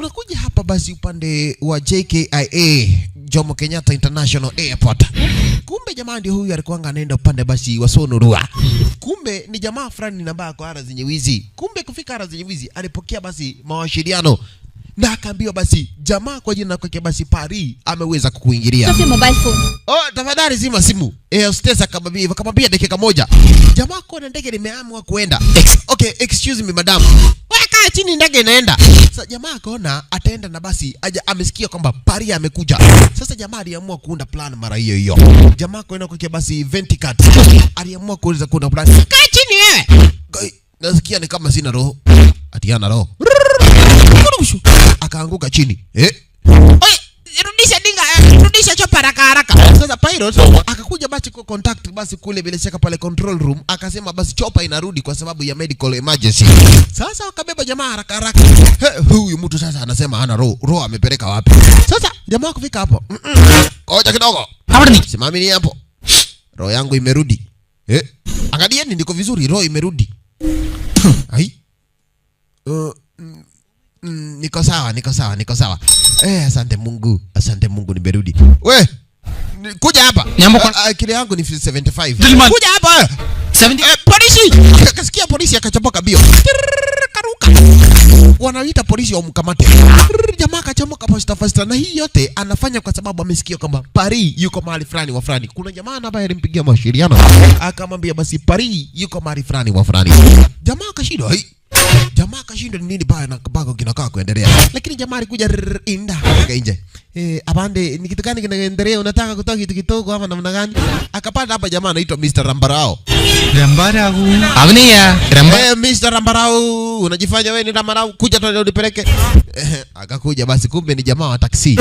tunakuja hapa basi upande wa JKIA, Jomo Kenyatta International Airport. Kumbe jamaa ndio huyu alikuwa anaenda upande basi wa Sonurua. Kumbe ni jamaa fulani namba kwa ara zenye wizi. Kumbe kufika ara zenye wizi alipokea basi mawasiliano na akaambiwa basi jamaa kwa jina kwake basi Paris ameweza kukuingilia. Safi mobile phone. Oh, tafadhali zima simu. Hostess akamwambia dakika moja. Jamaa kwa ndege limeamua kuenda. Okay, excuse me madam. Weka chini ndege inaenda. Sasa jamaa akaona ataenda na basi amesikia kwamba Paris amekuja. Sasa jamaa aliamua kuunda plan mara hiyo hiyo. Jamaa kwenda kwake basi Venticat. Aliamua kuunda plan. Kaa chini wewe. Nasikia ni kama sina roho. Atiana roho. Akaanguka chini. Oye, rudisha chopa haraka. Sasa pilot akakuja basi kwa contact basi kule bila shaka pale control room, akasema basi chopa inarudi kwa sababu ya medical emergency. Sasa wakabeba jamaa haraka. Huyu mtu sasa anasema hana roho amepeleka wapi? Sasa jamaa kufika hapo. Ngoja kidogo. Simameni hapo. Roho yangu imerudi. Angalieni niko vizuri, roho imerudi. Ai. Niko sawa. Asante Mungu nimerudi. We, kuja hapa. Kile yangu ni 75. Kuja hapa. 70. Polisi. Akasikia polisi akachomoka bio. Karuka. Wanaita polisi wamkamate. Jamaa akachomoka fasta na hii yote anafanya kwa sababu amesikia kwamba Paris yuko mahali fulani wa fulani. Kuna jamaa ambaye alimpigia mawasiliano akamwambia basi Paris yuko mahali fulani wa fulani. Jamaa akashindwa. Jamaa kashinda nini baya na bako kinakaa kuendelea. Lakini jamaa alikuja inda kutoka nje. Abande ni kitu gani kinaendelea, unataka kutoa kitu kidogo ama namna gani? Akapata hapa jamaa anaitwa Mr. Rambarao. Avniya Mr. Rambarao, unajifanya wewe ni Rambarao, kuja tu unipeleke. Akakuja basi kumbe ni jamaa wa taksi.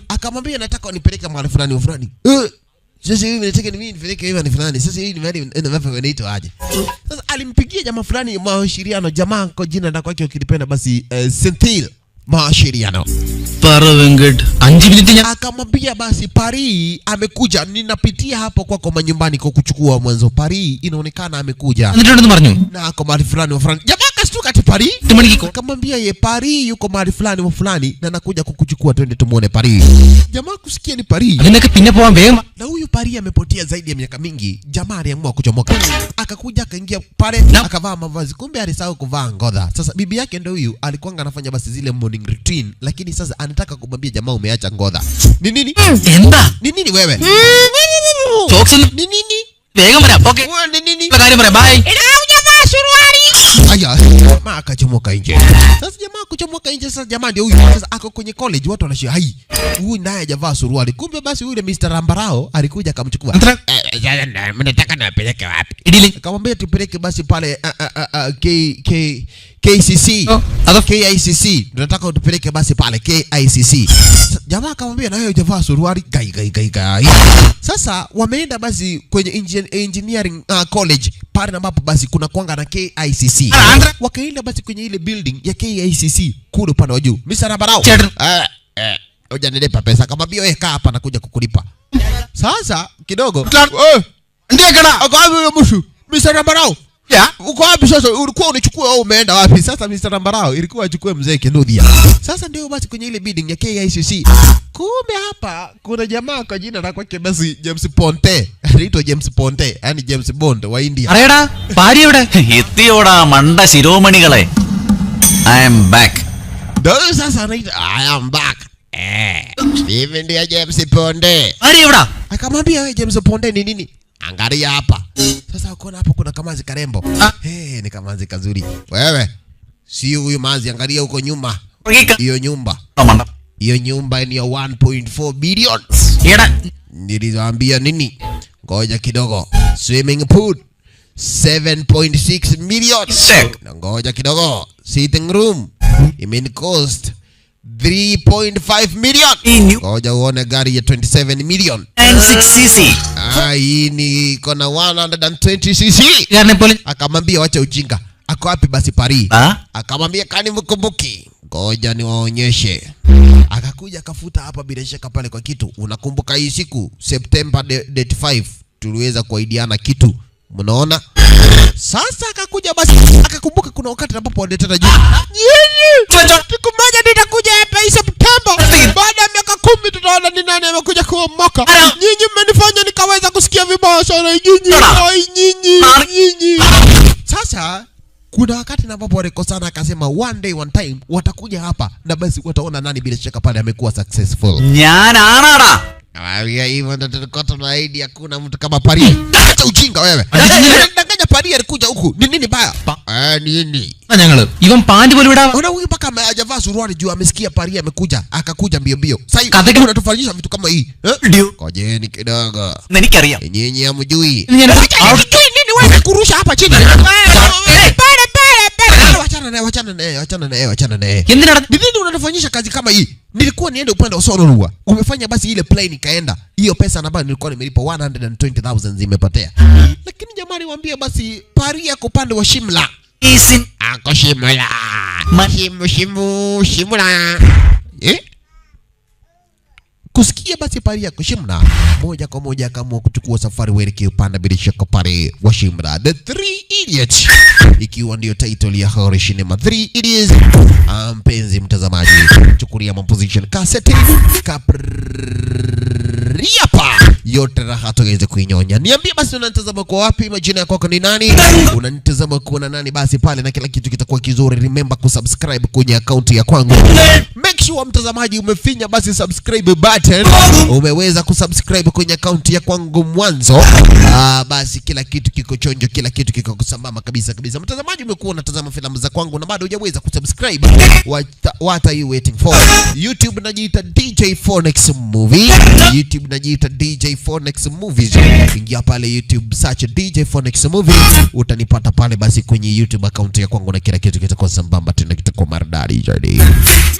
Akamwambia nataka unipeleke mahali fulani. Sasa hivi nataka mimi nifike hivi ni fulani. Sasa hivi ni mahali inaitwa aje. Sasa alimpigia jamaa fulani mawasiliano, jamaa kwa jina la kwake ukilipenda basi Sentil mawasiliano. Paravenget 5 minutes akamwambia basi Paris amekuja, ninapitia hapo kwako manyumbani kwa kuchukua mwanzo. Paris inaonekana amekuja. Na ako mahali fulani wa fulani. Jamaa kastuka ati Paris? Akamwambia ye Paris yuko mahali fulani wa fulani na nakuja kukuchukua twende tumuone Paris. Jamaa kusikia ni Paris. Na huyu Paris amepotea zaidi ya miaka mingi. Jamaa aliamua kuchomoka. Akakuja akaingia pale akavaa mavazi. Kumbe alisahau kuvaa ngodha. Sasa bibi yake ndio huyu alikuwa anafanya basi zile morning routine, lakini sasa anataka kumwambia jamaa umeacha ngodha. Ni nini? Ni nini wewe? Ni nini? Okay. Ni nini? Bye. Hujavaa suruali. Aya, jamaa akachomoka nje. Sasa jamaa kuchomoka nje, sasa jamaa ndio huyu. Sasa ako kwenye college, watu wanashia hai. Huyu naye hajavaa suruali. Kumbe basi yule Mr. Rambarao alikuja akamchukua. Mnataka napeleke wapi? Akamwambia tupeleke basi pale KCC. KICC. Tunataka utupeleke basi pale KICC. Jamaa akamwambia na wewe hujavaa suruali. Gai. Sasa wameenda basi kwenye engineering college pale ambapo basi kuna kuanga na KICC. Wakaenda basi kwenye ile building ya KICC kule upande wa juu. Mr. Rambarao. Hujanipa pesa. Akamwambia wewe kaa hapa nakuja kukulipa. Sasa kidogo. Ndiye kana. Akaambia huyo mshu. Mr. Rambarao. Uko wapi sasa? Ulikuwa unichukue au umeenda wapi? Sasa Mr. Rambarao ilikuwa achukue mzee Kinuthia. Sasa ndio basi kwenye ile building ya KICC. Kumbe hapa kuna jamaa kwa jina la kwake basi James Ponte. Anaitwa James Ponte, yani James Bond wa India. Areda, Pari evide? Ettiyoda manda shiromanigalai. I am back. Ndio sasa anaitwa I am back. Steven ndio James Ponte. Pari evida? Akamwambia wewe James Ponte ni nini? Angalia hapa. Sasa uko hapo kuna kamazi karembo. Ni kamazi kazuri. Wewe si huyu mazi, angalia huko nyuma. Hiyo nyumba. Hiyo nyumba ni ya 1.4 billion. Niliwaambia nini? Ngoja kidogo. Swimming pool 7.6 million. Ngoja kidogo. Sitting room imen cost 3.5 million. Ngoja uone gari ya 27 million. 96cc. Hii ni kona 120cc. Akamwambia wacha ujinga. Ako wapi basi Paris? Akamwambia kani mkumbuki. Ngoja niwaonyeshe. Akakuja akafuta hapa bila shaka pale kwa kitu. Unakumbuka hii siku September date 5 tuliweza kuahidiana kitu. Mnaona? Sasa akakuja basi akakumbuka kuna wakati ambapo walitata juu. Siku moja nitakuja hapa hapa. Nyinyi mmenifanya nikaweza kusikia vibaya sana nyinyi. Sasa kuna wakati na ambapo walikosana, akasema one day one time watakuja hapa na basi wataona nani bila shaka pale amekuwa successful. Nyanara. Awia hivyo ndo tulikuwa tunaahidi hakuna mtu kama Paria. Acha ujinga wewe. Danganya Paria alikuja huku. Ni nini baya? Nini? Nyangalo. Ivan pandi pole vida. Ona huyu paka hajavaa suruali juu amesikia Paria amekuja, akakuja mbio. Sasa unatufanyisha vitu kama hii. Ndio. Kojeni kidogo. Nikaria. Nyinyi hamjui. Nini wewe kurusha hapa chini? Wachana naye. Nini unanifanyisha kazi kama hii? Nilikuwa niende upande wa Sororua. Umefanya basi ile plane ikaenda. Hiyo pesa ambayo nilikuwa nimelipa 120,000 zimepotea. Lakini jamani waambie basi Paria kwa upande wa Shimla. Ako Shimla. Shimla. Kusikia basi Paria kwa Shimla, moja kwa moja akaamua kuchukua safari kuelekea upande bila shaka pale wa Shimla. The Three Idiots, ikiwa ndio title ya horror cinema Three Idiots. Mpenzi mtazamaji, chukulia position cassette kapriapa yote raha tuweze kuinyonya. Niambie basi unanitazama kwa wapi, majina yako ni nani, unanitazama kwa nani, basi pale na kila kitu kitakuwa kizuri. Remember kusubscribe kwenye account ya kwangu. Make sure mtazamaji umefinya basi subscribe button, umeweza kusubscribe kwenye account ya kwangu mwanzo. Basi kila kitu kiko chonjo, kila kitu kiko kusambama kabisa. Mtazamaji umekuwa unatazama filamu za kwangu na bado hujaweza kusubscribe, what are you waiting for? YouTube najiita DJ Phoenix Movie. YouTube najiita DJ Phoenix Movies. Ingia pale YouTube, search DJ Phoenix Movie, utanipata pale basi kwenye YouTube account ya kwangu na kila kitu kitakuwa sambamba tena kitakuwa maridadi zaidi.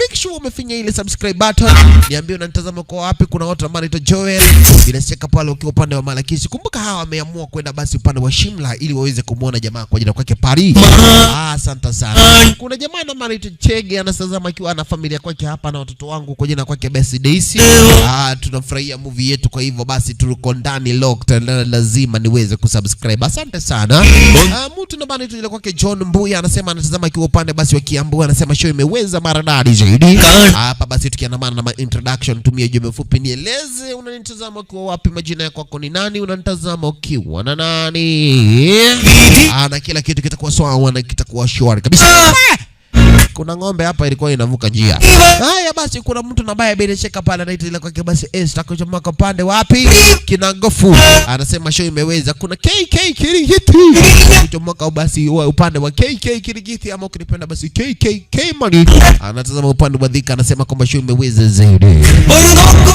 Make sure umefinya ile subscribe button. Niambie unanitazama kwa wapi. Kuna watu ambao wanaitwa Joel, bila shaka pale ukiwa upande wa Malakisi. Kumbuka hawa wameamua kwenda basi upande wa Shimla ili waweze kumuona jamaa kwa jina kwake Paris. Asante sana. Kuna jamaa na anaitwa Chege anatazama akiwa na familia kwake hapa na watoto wangu kwa jina kwake Best Daisy. Tunafurahia movie yetu, kwa hivyo basi tuko ndani locked, lazima niweze kusubscribe. Asante sana. Mtu na bana ile kwake John Mbuya anasema anatazama akiwa upande basi wa Kiambu, anasema show imeweza maridadi zaidi. Hapa basi tukiandamana na introduction, tumia jumbe fupi nieleze unanitazama kwa wapi, majina yako ni nani, unanitazama ukiwa na nani. Na kila kitu kitakuwa sawa na kitakuwa shwari kabisa. Kuna ng'ombe hapa ilikuwa inavuka njia. Haya basi kuna mtu na baya bila shaka pale anaita ile kwake basi takochoma kwa pande wapi? Kinangofu. Anasema show imeweza. Kuna KK Kirigiti. Kuchomoka basi upande wa KK Kirigiti ama ukipenda basi KK Money. Anatazama upande wa Dhika, anasema kwamba show imeweza zaidi.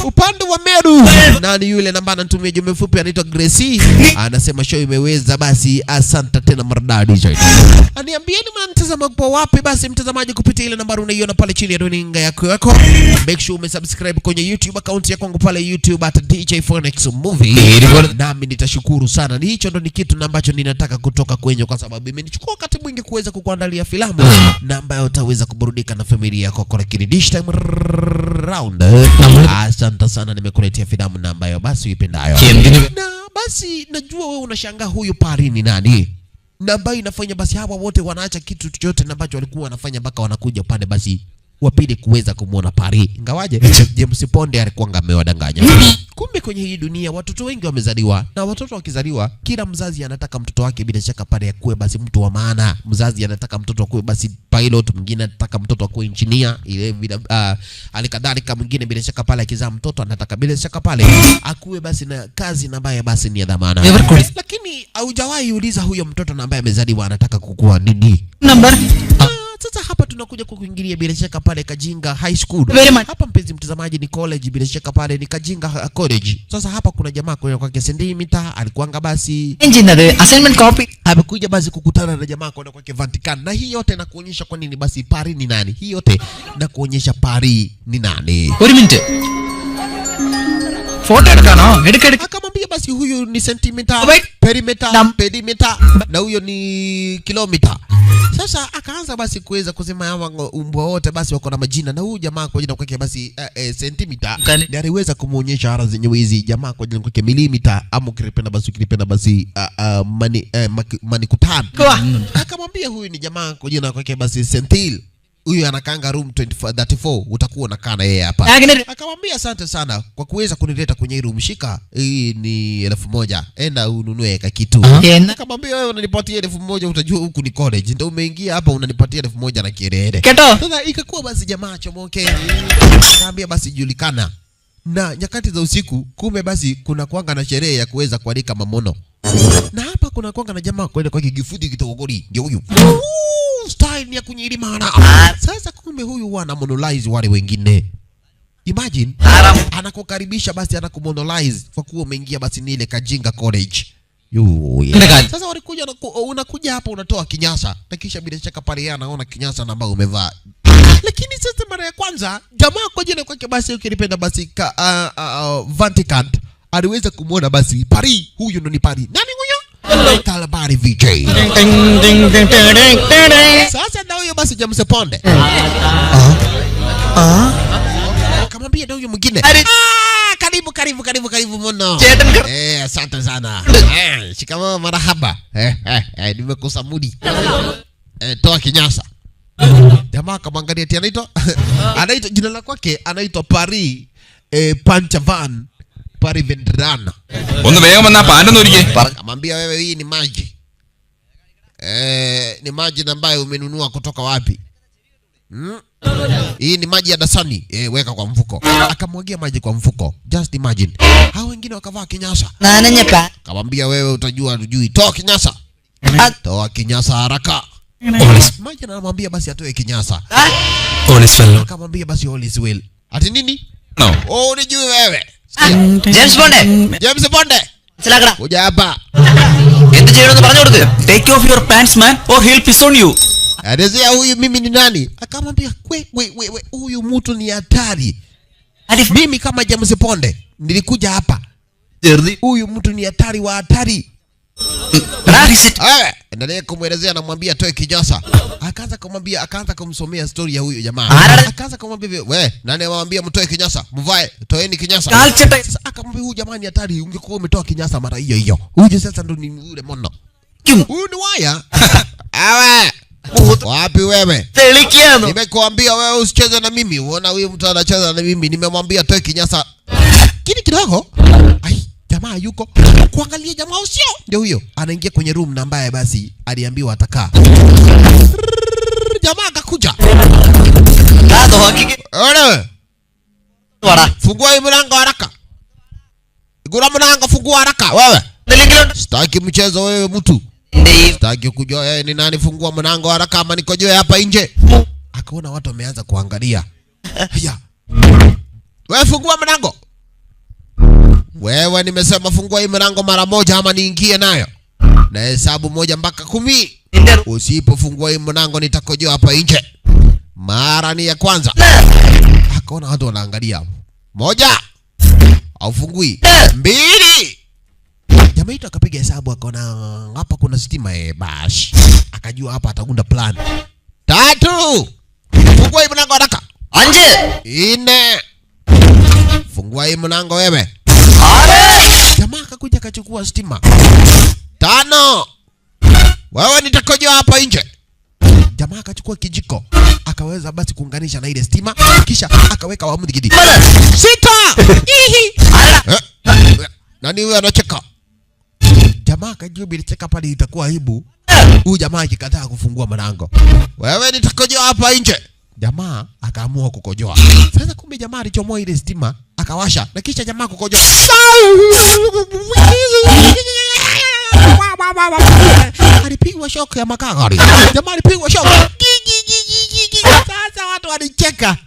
Upande wa Meru, nani yule namba anatumia jumbe fupi anaitwa Gracie. Anasema show imeweza basi, asante tena maridadi zaidi. Aniambieni mnanitazama kwa wapi basi mtazamaji kupitia ile nambari unaiona pale chini ya runinga yako. Make sure umesubscribe kwenye YouTube account ya kwangu pale YouTube at DJ Phoenix Movie. Nami nitashukuru sana. Ni hicho ndo ni kitu ambacho ninataka kutoka kwenye, kwa sababu imenichukua wakati mwingi kuweza kukuandalia filamu na ambayo utaweza kuburudika na familia yako kwa this time round. Asante sana, nimekuletea filamu na ambayo basi uipendayo. Na basi najua wewe unashangaa huyu Paris ni nani? Na ambayo inafanya basi hawa wote wanaacha kitu chochote na ambacho walikuwa wanafanya mpaka wanakuja upande basi wapili kuweza kumuona Paris. Ingawaje James Bond alikuwa amewadanganya. Kumbe kwenye hii dunia watoto wengi wamezaliwa, na watoto wakizaliwa kila mzazi anataka mtoto wake bila shaka pale akuwe basi mtu wa maana. Mzazi anataka mtoto akuwe basi pilot, mwingine anataka mtoto akuwe engineer, ile bila alikadhalika mwingine bila shaka pale akizaa mtoto anataka bila shaka pale akuwe basi na kazi na ambaye basi ni ya dhamana. Lakini haujawahi uliza huyo mtoto na ambaye amezaliwa anataka kukua nini? Number sasa hapa tunakuja kukuingilia bila shaka pale Kajinga High School. Hapa mpenzi mtazamaji ni college, bila shaka pale ni Kajinga College. Sasa hapa kuna jamaa kwa Sendimita alikuanga basi engineer assignment copy. Amekuja basi kukutana na jamaa kwa Vatican. Na hii yote inakuonyesha kwa nini basi Paris ni nani. Hii yote inakuonyesha Paris ni nani. Wait a minute. Photo edukana. Akamwambia basi huyu ni centimeter, perimeter, pedimeter na huyo ni kilometer. Sasa akaanza basi kuweza kusema hawa umbwa wote basi wako na majina, na huyu jamaa kwa jina kwake basi centimeter ndiye aliweza kumuonyesha ara zenyewe hizi jamaa kwa jina kwake millimeter, ama ukipenda basi mani kutano. Akamwambia huyu ni jamaa kwa jina kwake basi centile, huyu anakanga room 34, utakuwa unakaa na yeye hapa. Akamwambia asante sana kwa kuweza kunileta kwenye room, shika hii ni 1000, enda ununue kitu. Akamwambia wewe unanipatia 1000, utajua huku ni college, ndio umeingia hapa unanipatia 1000 na kielele. Sasa ikakuwa basi jamaa chomoke, akamwambia basi julikana na nyakati za usiku, kumbe basi kuna kuanga na sherehe ya kuweza kualika mamono. Na hapa kuna kuanga na jamaa kwenda kwa kigifudi kitogori, ndio huyu. Style ya kunyilimana. Sasa kumbe huyu wana monolize wale wengine. Imagine anakukaribisha basi anakumonolize kwa kuwa umeingia basi ni ile Kajinga College. Sasa walikuja unakuja hapa unatoa kinyasa na kisha bila shaka pale yeye anaona kinyasa na ambao umevaa. Lakini sasa mara ya kwanza jamaa kwa jina kwake basi ukilipenda basi Vantikant aliweza kumuona basi Paris. Huyu ndo ni Paris. Nani huyo? Talabari VJ. Sasa ndio huyo basi James Ponde. Kamwambia ndio huyo mwingine. Karibu mno. Asante sana. Shikamoo, marahaba. Nimekosa mudi. Toa kinyasa. Jamaa kamwangalia ati anaitwa jina la kwake anaitwa Paris Panchavan Parivendrana. ഒന്ന് വേഗം വന്നാ പാൻറ് നോരിക്കേ. Akamwambia wewe hii ni maji. Ni maji ambayo umenunua kutoka wapi? Hii ni maji ya dasani. Weka kwa mfuko. Akamwagia maji kwa mfuko. Just imagine. Hao wengine wakavaa kinyasa. Akamwambia wewe utajua tujui. Toa kinyasa. Toa kinyasa haraka. Maji anamwambia basi atoe kinyasa. Akamwambia basi all is well. Ati nini? No. Unijui wewe. James Bond. Kuja hapa. എന്ത് ചെയ്യണമെന്ന് പറഞ്ഞു കൊടുക്ക്. Take off your pants man or he'll piss on you. Anasema huyu mimi ni nani? Akamwambia we huyu mtu ni hatari. Mimi kama James Bond nilikuja hapa. Huyu mtu ni hatari wa hatari. Endelea kumwelezea, anamwambia toe kinyasa. Akaanza kumsomea story ya huyu jamaa. Akaanza kumwambia we, nani amwambia mtoe kinyasa? Mvae, toeni kinyasa. Sasa akamwambia huyu jamaa ni hatari, ungekuwa umetoa kinyasa mara hiyo. Huyu sasa ndo ni yule mono. Huyu ni waya. Awe. Wapi wewe? Nimekuambia wewe usicheze na mimi. Unaona huyu mtu anacheza na mimi. Nimemwambia toe kinyasa. Kidogo. Ai. Jamaa yuko kuangalia jamaa usio. Ndio huyo anaingia kwenye room na ambaye basi aliambiwa atakaa. Jamaa akakuja. Ole. Fungua hii mlango haraka. Igura mlango, fungua haraka wewe. Sitaki mchezo wewe mtu. Sitaki kujua yeye ni nani, fungua mlango haraka ama nikojoe hapa nje. Akaona watu wameanza kuangalia. Haya. Wewe fungua mlango. Wewe nimesema fungua hii mlango mara moja ama niingie nayo. Na hesabu 1 mpaka 10. Usipofungua hii mlango nitakojoa hapa nje. Mara ni ya kwanza. Akaona watu wanaangalia. 1. Aufungui. 2. Jamaa yetu akapiga hesabu akaona hapa kuna stima bash. Akajua hapa ataunda plan. 3. Fungua hii mlango haraka. 4. Fungua hii mlango wewe. Jamaa akakuja akachukua stima. 5. Wewe nitakojoa hapa nje. Jamaa akachukua kijiko akaweza basi kuunganisha na ile stima, kisha akaweka wa mdigidi. 6. Nani huyo anacheka? Jamaa akajua bila cheka pale itakuwa aibu. Huyu jamaa akikataa kufungua mlango. Wewe nitakojoa hapa nje. Jamaa akaamua kukojoa. Sasa kumbe jamaa alichomoa ile stima akawasha na kisha jamaa kukojoa. Alipigwa shock ya makagari. Jamaa alipigwa shock. Sasa watu walicheka.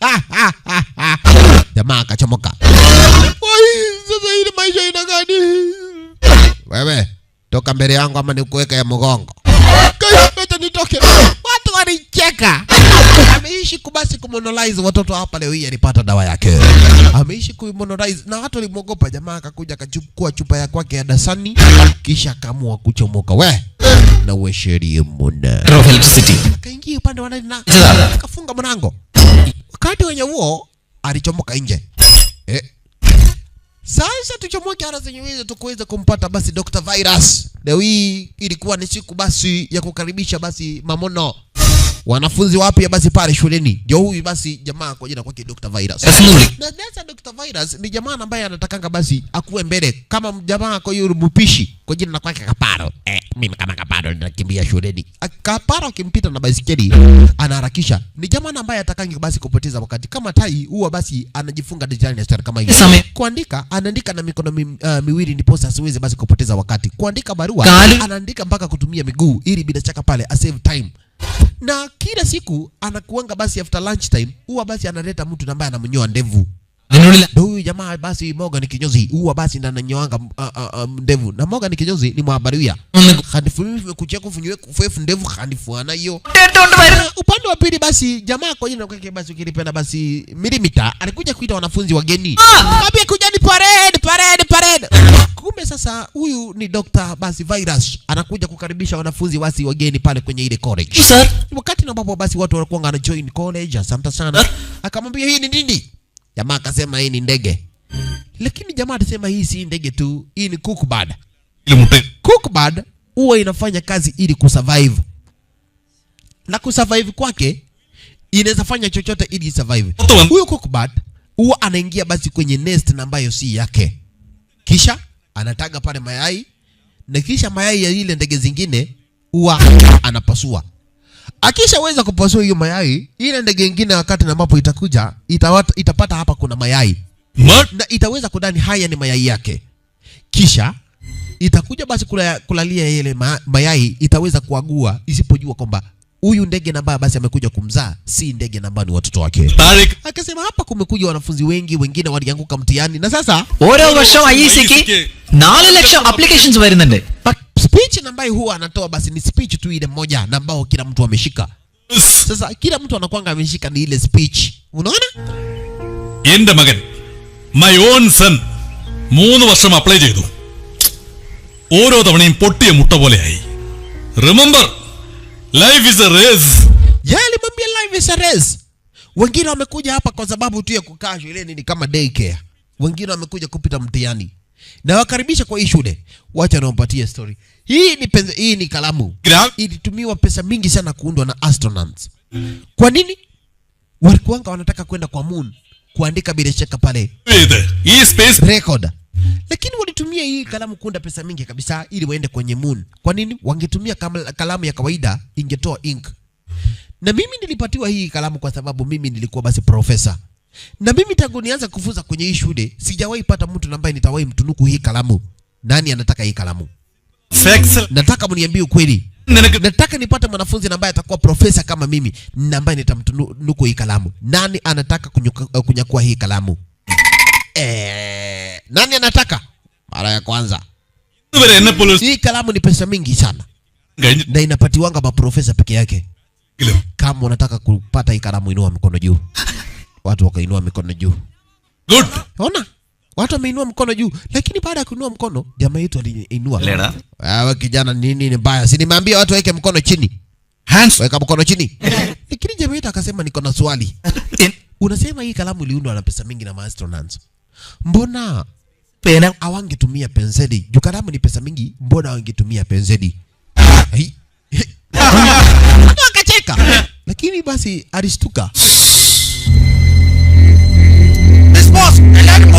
Jamaa akachomoka. Sasa ile maisha ina gani? Wewe toka mbele yangu ama nikuweka ya mgongo. Acha nitoke. Watu walicheka. Ameishi kubasi kumonolize watoto hapa leo hii alipata dawa yake. Ameishi kumonolize na watu walimwogopa. Jamaa akakuja akachukua chupa ya kwake ya dasani kisha akaamua kuchomoka. We na we sheria muna. Kaingia upande wa ndani na akafunga mlango. Wakati wenye huo alichomoka nje. Sasa tuchomoke ara zenye hizo tukuweza kumpata basi Dr. Virus. Leo hii ilikuwa ni siku basi ya kukaribisha basi mamono. wanafunzi wapya basi pale shuleni. Ndio huyu basi jamaa kwa jina kwake Dr. Virus. Na Dr. Virus ni jamaa ambaye anatakanga basi akuwe mbele kama jamaa kwa hiyo mpishi kwa jina kwake Kaparo. Mimi kama Kaparo ninakimbia shuleni. Kaparo akimpita na baisikeli anaharakisha. Ni jamaa ambaye atakangi basi kupoteza wakati. Kama tai huwa basi anajifunga design ya style kama hiyo. Kuandika anaandika na mikono miwili ndipo asiweze basi kupoteza wakati. Kuandika barua anaandika mpaka kutumia miguu ili bila shaka pale a save time. Na kila siku anakuanga basi after lunch time huwa basi analeta mtu ambaye anamnyoa ndevu. Ndio huyu jamaa basi Morgan Kinyozi huwa basi ananyoanga ndevu. Na Morgan Kinyozi ni mwabaruya. Hadifu mimi kuchia kufunywe kufuefu ndevu hadifu ana hiyo. Upande wa pili basi jamaa kwa jina kwake basi ukilipenda basi Milimita alikuja kuita wanafunzi wageni. Ambia kuja ni parade. Kumbe sasa huyu ni Dr. basi Virus anakuja kukaribisha wanafunzi wasi wageni pale kwenye ile college. Wakati ambapo basi watu walikuwa wana join college, asante sana. Akamwambia hii ni nini? Jamaa akasema hii ni ndege. Lakini jamaa alisema hii si ndege tu, hii ni cookbird. Cookbird huwa inafanya kazi ili kusurvive. Na kusurvive kwake inaweza fanya chochote ili survive. Huyu cookbird huwa anaingia basi kwenye nest ambayo si yake. Kisha anataga pale mayai na kisha mayai ya ile ndege zingine huwa anapasua. Akishaweza kupasua hiyo mayai, ile ndege nyingine wakati ambapo itakuja itapata hapa kuna mayai. Na itaweza kudani haya ni mayai yake. Kisha itakuja basi kulalia ile mayai, itaweza kuagua isipojua kwamba huyu ndege namba basi amekuja kumzaa si ndege namba ni watoto wake. Akasema hapa kumekuja wanafunzi wengi, wengine walianguka mtihani na sasa ഓരോ വർഷം IECക്ക് 4 ലക്ഷം applications വരുന്നുണ്ട്. Speech ambayo huwa anatoa basi ni speech tu ile moja na ambao kila mtu ameshika. Sasa kila mtu anakuanga ameshika ni ile speech. Unaona? Ende magan my own son 3 വർഷം അപ്ലൈ ചെയ്തു. ഓരോ തവണയും പൊട്ടിയ മുട്ട പോലെയായി. Remember, life is a race. Alimwambia life is a race. Wengine wamekuja hapa kwa sababu tu ya kukaa shuleni ni kama daycare. Wengine wamekuja kupita mtihani. Na wakaribisha kwa hii shule. Wacha niwapatie story. Hii ni kalamu. Ilitumiwa pesa mingi sana kuundwa na astronauts. Kwa nini? Walikuanga wanataka kwenda kwa moon kuandika bila shaka pale Hii space record. Lakini walitumia hii kalamu kuunda pesa mingi kabisa ili waende kwenye moon. Kwa nini? Wangetumia kalamu ya kawaida ingetoa ink. Na mimi nilipatiwa hii kalamu kwa sababu mimi nilikuwa basi profesa. Na mimi tangu nianza kufunza kwenye hii shule sijawahi pata mtu ambaye nitawahi mtunuku hii kalamu. Nani anataka hii kalamu? Nataka mniambie ukweli. Nataka nipate mwanafunzi ambaye atakuwa profesa kama mimi na ambaye nitamtunuku hii kalamu. Nani anataka kunyakua hii kalamu? Nani anataka? Mara ya kwanza. Hii kalamu ni pesa mingi sana. Na inapatiwanga maprofesa peke yake. Kama unataka kupata hii kalamu inua mikono juu. Watu wakainua mikono juu. Good. Ona? Watu wameinua mkono juu, lakini baada ya kuinua mkono, jamaa yetu aliinua. Lera. Wewe kijana nini ni mbaya? Si nimeambia watu weke mkono chini. Hands. Weka mkono chini. Lakini jamaa yetu akasema niko na swali. Unasema hii kalamu iliundwa na pesa mingi na astronauts. Mbona pena hawangetumia penseli? Juu kalamu ni pesa mingi, mbona hawangetumia penseli? Akacheka. Lakini basi alishtuka. boss, എല്ലാരും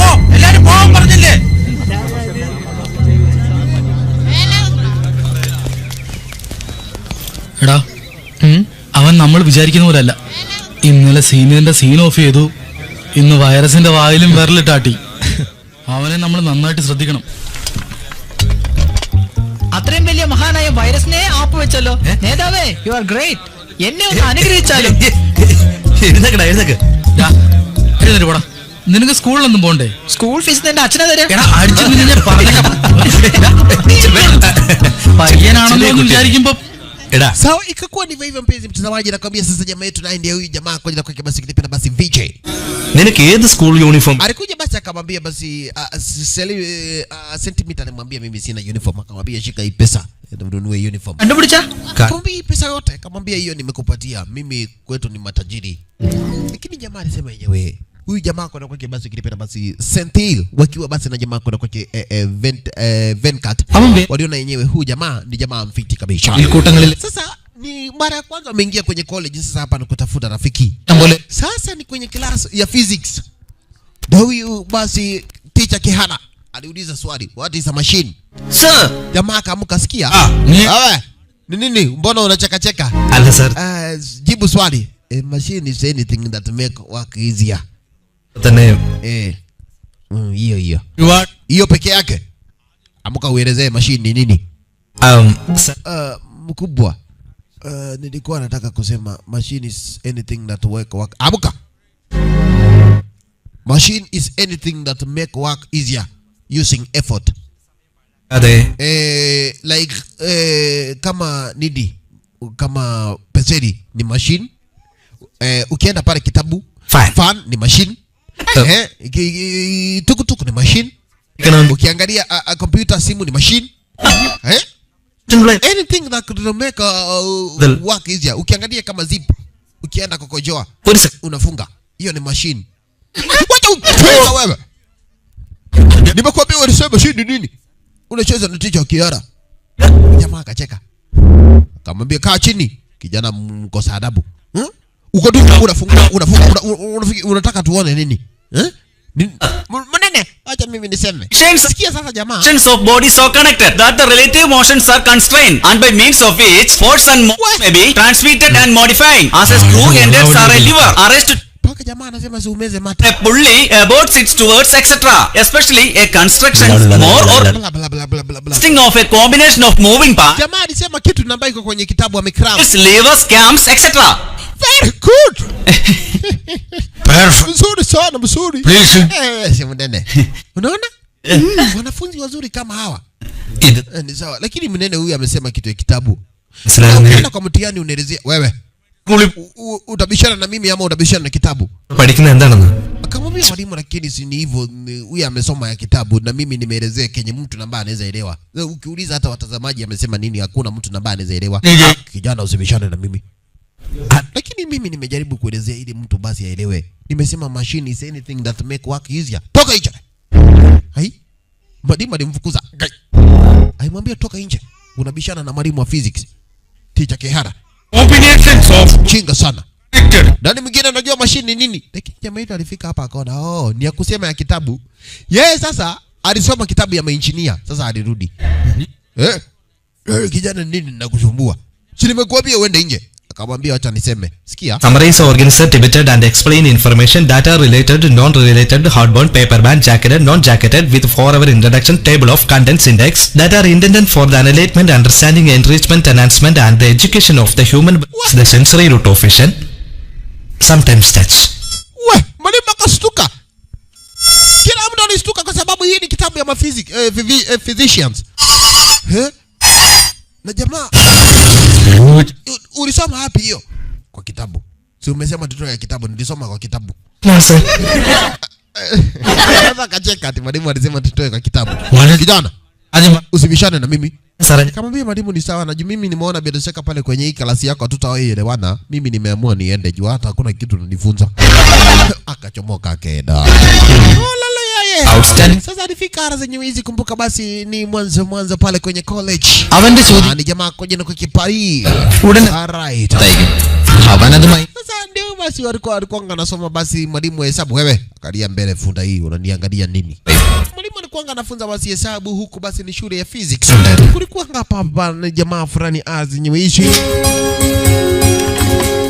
പോകാൻ പറഞ്ഞില്ലേ? എടാ അവൻ നമ്മൾ വിചാരിക്കുന്ന പോലെ അല്ല. ഇന്നലെ സീനിയറിന്റെ സീൻ ഓഫ് ചെയ്തു, ഇന്ന് വൈറസിന്റെ വായിലും വിരലിട്ടാട്ടി. അവനെ നമ്മൾ നന്നായിട്ട് ശ്രദ്ധിക്കണം. അത്രയും വലിയ മഹാനായ വൈറസിനെ ആപ്പ് വെച്ചല്ലോ നേതാവേ. You are great. എന്നെ ഒന്ന് അനുഗ്രഹിച്ചാലും. പോടാ, നിനക്ക് സ്കൂളിലൊന്നും പോണ്ടേ? സ്കൂൾ ഫീസ് എന്റെ അച്ഛനെ തരാം. പയ്യനാണെന്ന് വിചാരിക്കുമ്പോ sawa ikakuwa ni hivyo mpenzi mtazamaji, nakwambia sasa jamaa yetu naye ndiye huyu jamaa kwa jina kwake basi kilipenda basi VJ. നിനക്ക് ഏത് school uniform? Alikuja basi akamwambia basi centimeter alimwambia mimi sina uniform, akamwambia shika hii pesa ndio ununue uniform. കണ്ടുപിടിച്ചാ? Akamwambia hii pesa yote, akamwambia hiyo nimekupatia, mimi kwetu ni matajiri. Lakini jamaa alisema yenyewe huyu jamaa kwa kwake basi kilipenda basi Sentil wakiwa basi na jamaa kwa kwake Venkat waliona yenyewe huyu jamaa ni jamaa mfiti kabisa. Sasa Ni mara ya kwanza ameingia kwenye college, sasa hapa nikutafuta rafiki. Sasa ni kwenye class ya physics. Ndio huyu basi teacher Kihana aliuliza swali, what is a machine? Sir. Jamaa akaamka sikia. Ni nini? Mbona unacheka cheka? Ala sir. Jibu swali. A machine is anything that make work easier. The name. Hiyo. Hiyo peke yake. Amka uelezee machine ni nini? Sir. Mkubwa. Nilikuwa nataka kusema machine is anything that work. Amka. Machine is anything that make work easier using effort. Like kama nidi, kama penseli ni machine. Ukienda pale kitabu, fan ni machine. Tukutuku ni machine. Ukiangalia computer, simu ni machine. Anything that could make work easier. Ukiangalia kama zip, ukienda kokojoa unafunga, hiyo ni machine. Wacha wewe. Nimekuambia ulisema machine nini? Unacheza na teacher Kiara. Jamaa akacheka. Akamwambia kaa chini. Kijana mkosa adabu. Uko tu unafunga unataka tuone nini? Mnene, acha mimi niseme. Sikia sasa jamaa. Motions of bodies are connected that the relative motions are constrained and by means of which force and motion may be transmitted and modifying. As a screw enters or a lever arrested. Paka jamaa anasema si umeze mate. A pulley about its towards etc. Especially a construction more or sting of a combination of moving parts. Jamaa alisema kitu namba iko kwenye kitabu amekram. Levers, cams etc. Very good. Perfect. Mzuri sana, mzuri. Please. Si mnene. Unaona? Wanafunzi wazuri kama hawa. Ni sawa. Lakini mnene huyu amesema kitu ya kitabu. Ukienda kwa mtihani unaelezea wewe. Utabishana na mimi ama utabishana na kitabu? Padikina endana. Akamwambia mwalimu, lakini si ni hivyo, huyu amesoma ya kitabu na mimi nimeelezea kenye mtu namba anaweza elewa. Ukiuliza hata watazamaji amesema nini, hakuna mtu namba anaweza elewa. Kijana usibishane na mimi. Lakini mimi nimejaribu kuelezea ili mtu basi aelewe. Nimesema machine is anything that make work easier. Toka nje. Hai? Mwalimu alimfukuza. Alimwambia toka nje. Unabishana na mwalimu wa physics. Teacher Kihara. Combinations of chinga sana. Nani mwingine anajua machine ni nini? Lakini jamaa yetu alifika hapa akaona ni ya kusema ya kitabu. Yeye sasa alisoma kitabu ya maengineer. Sasa alirudi. Kijana nini ninakusumbua? Si nimekuambia uende nje. Akamwambia acha niseme. Sikia. Summarize, organize, debated and explain information that are related, non-related, hardbound, paperbound, jacketed, non-jacketed with 4-hour introduction, table of contents index that are intended for the enlightenment, understanding, enrichment, enhancement and the education of the human beings, the sensory root of vision, sometimes touch. Mwalimu akastuka. Kila mtu alistuka kwa sababu hii ni kitabu ya physicians. Na jamaa ulisoma wapi hiyo? Kwa kitabu. Si umesema tutoe ya kitabu, nilisoma kwa kitabu. Sasa kacheka ati mwalimu alisema tutoe kwa kitabu. Kijana, usibishane na mimi. Nikamwambia mwalimu ni sawa, na mimi nimeona bila shaka pale kwenye hii klasi yako hatutaelewana. Mimi nimeamua niende juu hata hakuna kitu unanifunza. Akachomoka akaenda. Outstanding. Sasa alifika ara zenye hizi, kumbuka basi ni mwanzo pale kwenye college. Avende chodi. Ni jamaa koje na kukipari. Alright. Sasa ndio basi walikuwa anasoma basi mwalimu wa hesabu. Wewe angalia mbele, funda hii unaniangalia nini? Mwalimu alikuwa anafunza basi hesabu, huku basi ni shule ya physics. Kulikuwa hapa na jamaa fulani zenye hizi.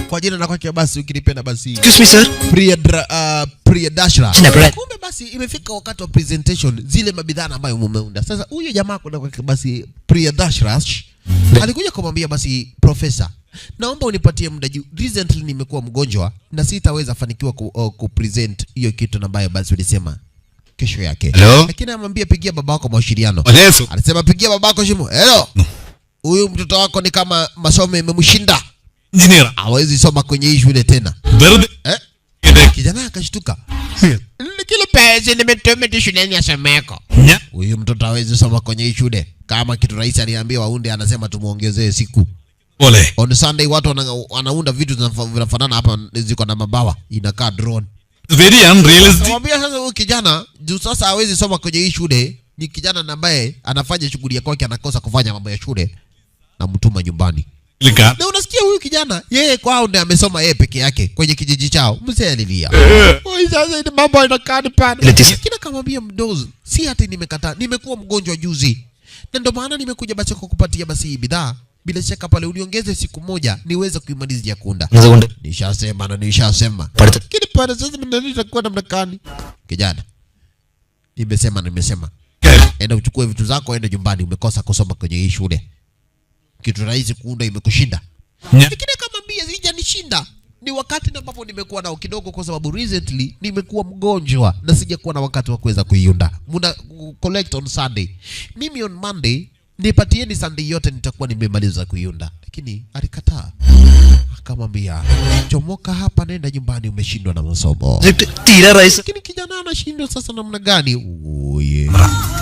Kwa jina na kwake basi ukilipenda basi. Excuse me sir. Priya Dashra. Kumbe basi imefika wakati wa presentation zile mabidhaa ambayo mumeunda. Sasa huyo jamaa kuna kwake basi Priya Dashra alikuja kumwambia basi profesa, naomba unipatie muda juu recently nimekuwa mgonjwa na sitaweza fanikiwa ku present hiyo kitu ambayo basi ulisema kesho yake. Hello? Lakini amwambia pigia babako mawasiliano. Alisema pigia babako simu. Hello. Huyu mtoto wako ni kama masomo yamemshinda. Engineer. Hawezi soma kwenye hii shule tena. Kijana akashtuka. Kile pesa nimetumia shuleni asemeko. Huyu mtoto hawezi soma kwenye hii shule. Kama kitu rais aliambiwa aunde, anasema tumuongezee siku. Ole. On Sunday watu wanaunda vitu vinafanana hapa, ziko na mabawa, inakaa drone. Very unrealistic. Mwambia sasa huyu kijana, juu sasa hawezi soma kwenye hii shule, ni kijana ambaye anafanya shughuli yake anakosa kufanya mambo ya shule, na mtuma nyumbani. Na unasikia huyu kijana yeye kwao ndiye amesoma yeye peke yake kwenye kijiji chao. Mzee alilia. Oi sasa ni mambo inakaa ni pana. Kina kamwambia mdozi, si hata nimekataa, nimekuwa mgonjwa juzi. Na ndio maana nimekuja basi kukupatia basi hii bidhaa. Bila shaka pale uniongeze siku moja niweze kuimalizia kunda. Nishasema. Lakini pale sasa nitakuwa namna gani? Kijana. Nimesema. Enda uchukue vitu zako, enda nyumbani, umekosa kusoma kwenye hii shule. Kitu rahisi kuunda imekushinda. Lakini akamwambia sijanishinda. Ni wakati ambapo nimekuwa nao kidogo kwa sababu recently nimekuwa mgonjwa na sijakuwa na wakati wa kuweza kuiunda. Muna collect on Sunday. Mimi on Monday nipatieni Sunday yote nitakuwa nimemaliza kuiunda. Lakini alikataa. Akamwambia chomoka hapa, nenda nyumbani, umeshindwa na masomo. Lakini kijana anashindwa sasa namna gani? Oye.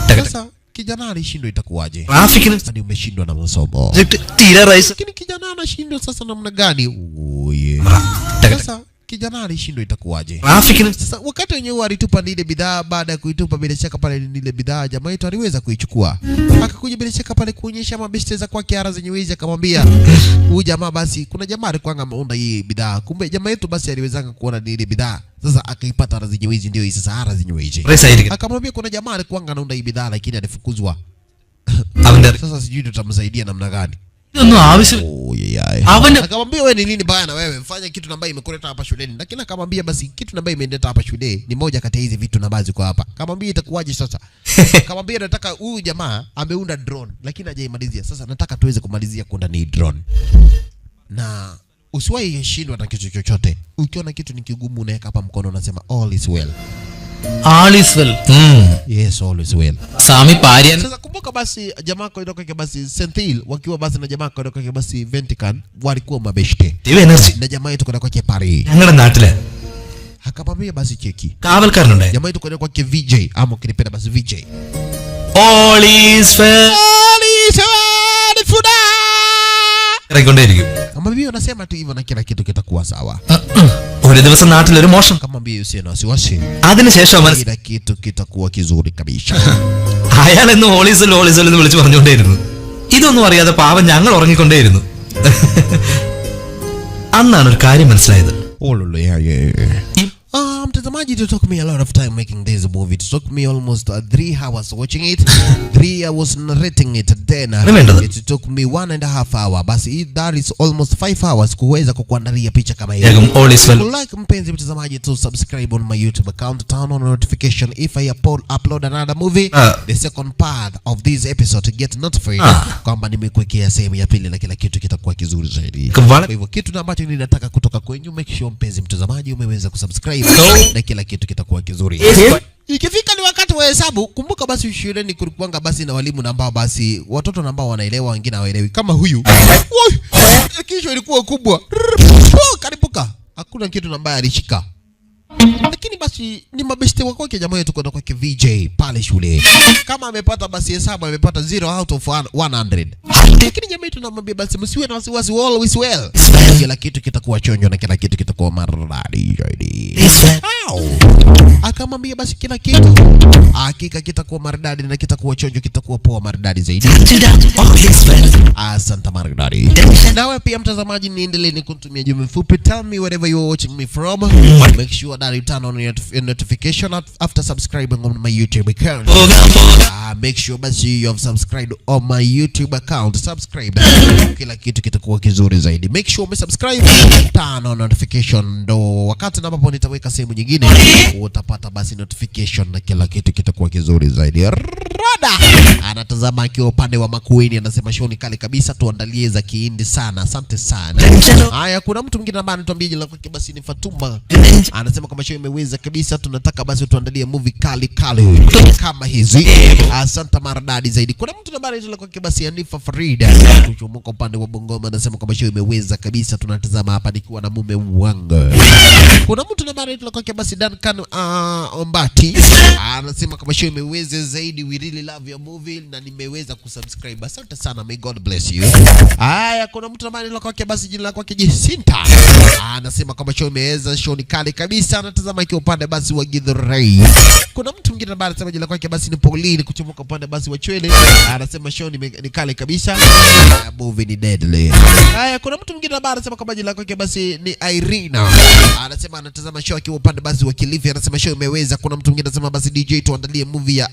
Sasa kijana alishindwa itakuwaje? Hadi umeshindwa na masomo. Lakini kijana anashindwa sasa namna gani? Oye. Sasa kijana alishindwa itakuwaje? Sasa wakati wenyewe alitupa ile bidhaa, baada ya kuitupa bila shaka pale ile bidhaa jamaa yetu aliweza kuichukua. Akakuja bila shaka pale kuonyesha mabeste za kwake ara zenye wizi, akamwambia huyu jamaa basi kuna jamaa alikuwa ameunda hii bidhaa. Kumbe jamaa yetu basi aliweza kuona ile bidhaa. Sasa akaipata ara zenye wizi, ndio hii sasa ara zenye wizi. Akamwambia kuna jamaa alikuwa anaunda hii bidhaa lakini alifukuzwa. Sasa sijui tutamsaidia namna gani. Akamwambia wewe ni nini baya na wewe, fanya kitu ambayo imekuleta hapa shuleni. Lakini akamwambia basi kitu ambayo imeleta hapa shule ni moja kati ya hizi vitu ambazo ziko hapa. Akamwambia itakuwaje sasa? Akamwambia nataka huyu jamaa ameunda drone lakini hajaimalizia. Sasa nataka tuweze kumalizia kuunda ni drone. Na usiwahi heshindwa na kitu chochote. Ukiona kitu ni kigumu unaweka hapa mkono unasema all is well. All is well. Yes, all is well. Sami Parian. Sasa kumbuka basi jamaa kwa ndoka basi Senthil wakiwa basi na jamaa kwa ndoka basi Ventican walikuwa mabeshte. Energy. Na jamaa yetu kwa Paris. ഞങ്ങളുടെ നാട്ടിലെ Akamwambia basi cheki. കാവൽക്കാരനുണ്ടായി. Jamaa yetu kwa VJ ama ukipenda basi VJ. All is well. All is well. Fuda. ഇറങ്ങിക്കൊണ്ടേയിരിക്കും. Akamwambia unasema tu hivyo na kila kitu kitakuwa sawa. ഒരു ദിവസം നാട്ടിൽ ഒരു മോഷണം. Akamwambia usiwe na wasiwasi. അതിനുശേഷം അവൻ kila kitu kitakuwa kizuri kabisa. അയാൾ എന്ന് ഓളീസൽ എന്ന് വിളിച്ചു പറഞ്ഞുകൊണ്ടേയിരുന്നു. ഇതൊന്നും അറിയാതെ പാവം ഞങ്ങൾ ഉറങ്ങിക്കൊണ്ടേയിരുന്നു. അന്നാണ് ഒരു കാര്യം മനസ്സിലായത്. Mtazamaji, it took me a lot of time making this movie. It took me almost 3 hours watching it. 3 hours narrating it. Then it took me 1.5 hours. Basi that is almost 5 hours kuweza kukuandalia picha kama hiyo. Like mpenzi mtazamaji, to subscribe on my YouTube account, turn on notification if I upload another movie. The second part of this episode to get notified kwamba nimekuwekea sehemu ya pili na kila kitu kitakuwa kizuri zaidi. Kwa hivyo kitu ambacho ninataka kutoka kwenyu, make sure mpenzi mtazamaji umeweza kusubscribe na kila kitu kitakuwa kizuri. Ikifika ni wakati wa hesabu, kumbuka basi shuleni kulikuwanga basi na walimu ambao basi watoto ambao wanaelewa wengine hawaelewi kama huyu. Kisho ilikuwa kubwa. Karibuka. Hakuna kitu ambaye alishika. Lakini basi ni mabeste wako kwa jamaa yetu kwenda kwa VJ pale shule. Kama amepata basi hesabu amepata 0 out of 100. Lakini jamaa yetu anamwambia basi msiwe na wasiwasi, all is well. Kila kitu kitakuwa chonjo na kila kitu kitakuwa maridadi zaidi. Akamwambia basi kila kitu hakika kitakuwa maridadi na kitakuwa chonjo, kitakuwa poa maridadi zaidi. Asante maridadi. Nawe pia mtazamaji, niendelee nikutumia jumbe mfupi. Tell me wherever you are watching me from. Make sure that you turn on your notification after subscribing on my YouTube account. Make sure basi you have subscribed on my YouTube account. Subscribe. Kila kitu kitakuwa kizuri zaidi. Make sure umesubscribe, turn on notification, ndo wakati ambapo nitaweka sehemu nyingine utapata basi notification na kila kitu kitakuwa kizuri zaidi. Rada anatazama akiwa upande wa Makueni, anasema show ni kali kabisa, tuandalie za Kihindi sana. Asante sana. Haya, kuna mtu mwingine ambaye anatuambia jina lake basi ni Fatuma. Anasema kama show imeweza kabisa, tunataka basi tuandalie movie kali kama hizi. Asante maridadi zaidi. Kuna mtu ambaye jina lake basi Anifa Farida kuchomoka upande wa Bungoma, anasema kama show imeweza kabisa, tunatazama hapa nikiwa na mume wangu. Kuna mtu ambaye jina lake basi Duncan Ombati anasema kama show imeweza zaidi, we really love your movie na nimeweza kusubscribe. Asante sana, may God bless you. Haya, kuna mtu ambaye jina lake basi jina lake Jacinta anasema kama show imeweza, show ni kali kabisa, anatazama ikiwa upande basi wa Githurai. Kuna mtu mwingine ambaye anasema jina lake basi ni Pauline kuchomoka upande basi wa Chwele. Anasema show ni kale kabisa. Movie ni deadly. Haya, kuna mtu mwingine ambaye anasema kwamba jina lake basi ni Irina. Anasema anatazama show akiwa upande basi wa Kilifi. Anasema show imeweza. Kuna mtu mwingine anasema basi DJ tuandalie movie ya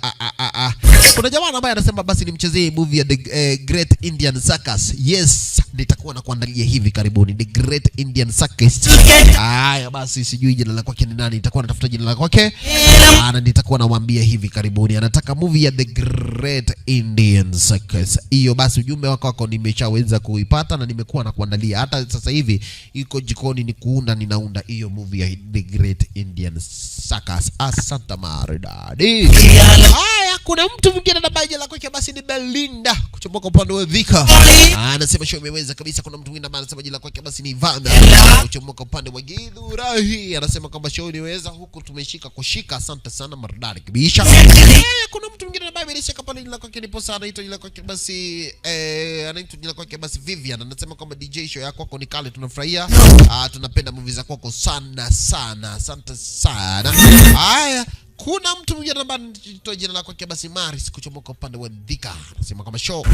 Kuna jamaa ambaye anasema basi nimchezee movie ya The Great Indian Circus. Yes, nitakuwa na kuandalia hivi karibuni The Great Indian Circus. Haya basi sijui jina la kwake ni nani, nitakuwa natafuta jina la kwake. Nitakuwa namwambia hivi karibuni anataka movie ya The Great Indian Circus. Hiyo basi ujumbe wako nimeshaweza kuipata na nimekuwa na kuandalia. Hata sasa hivi iko jikoni ni kuunda, ninaunda hiyo movie ya The Great Indian Circus. Asante maridadi. Haya, kuna mtu mwingine na jina la kwake basi ni Belinda kuchomoka upande wa Dhika. Anasema show imeweza kabisa. Kuna mtu mwingine ambaye anasema jina lake basi ni Ivana kuchomoka upande wa Githurai. Anasema kwamba show imeweza huku tumeshika kushika. Asante sana maridadi kabisa. Kuna mtu mwingine ambaye ameshika pale jina lake ni Posa, anaitwa jina lake basi anaitwa jina lake basi Vivian. Anasema kwamba DJ show yako ni kale, tunafurahia. Tunapenda movie zako kwa sana sana. Asante sana. Haya, kuna mtu mwingine ambaye anatoa jina lake basi Maris kuchomoka upande wa Dhika. Anasema kama show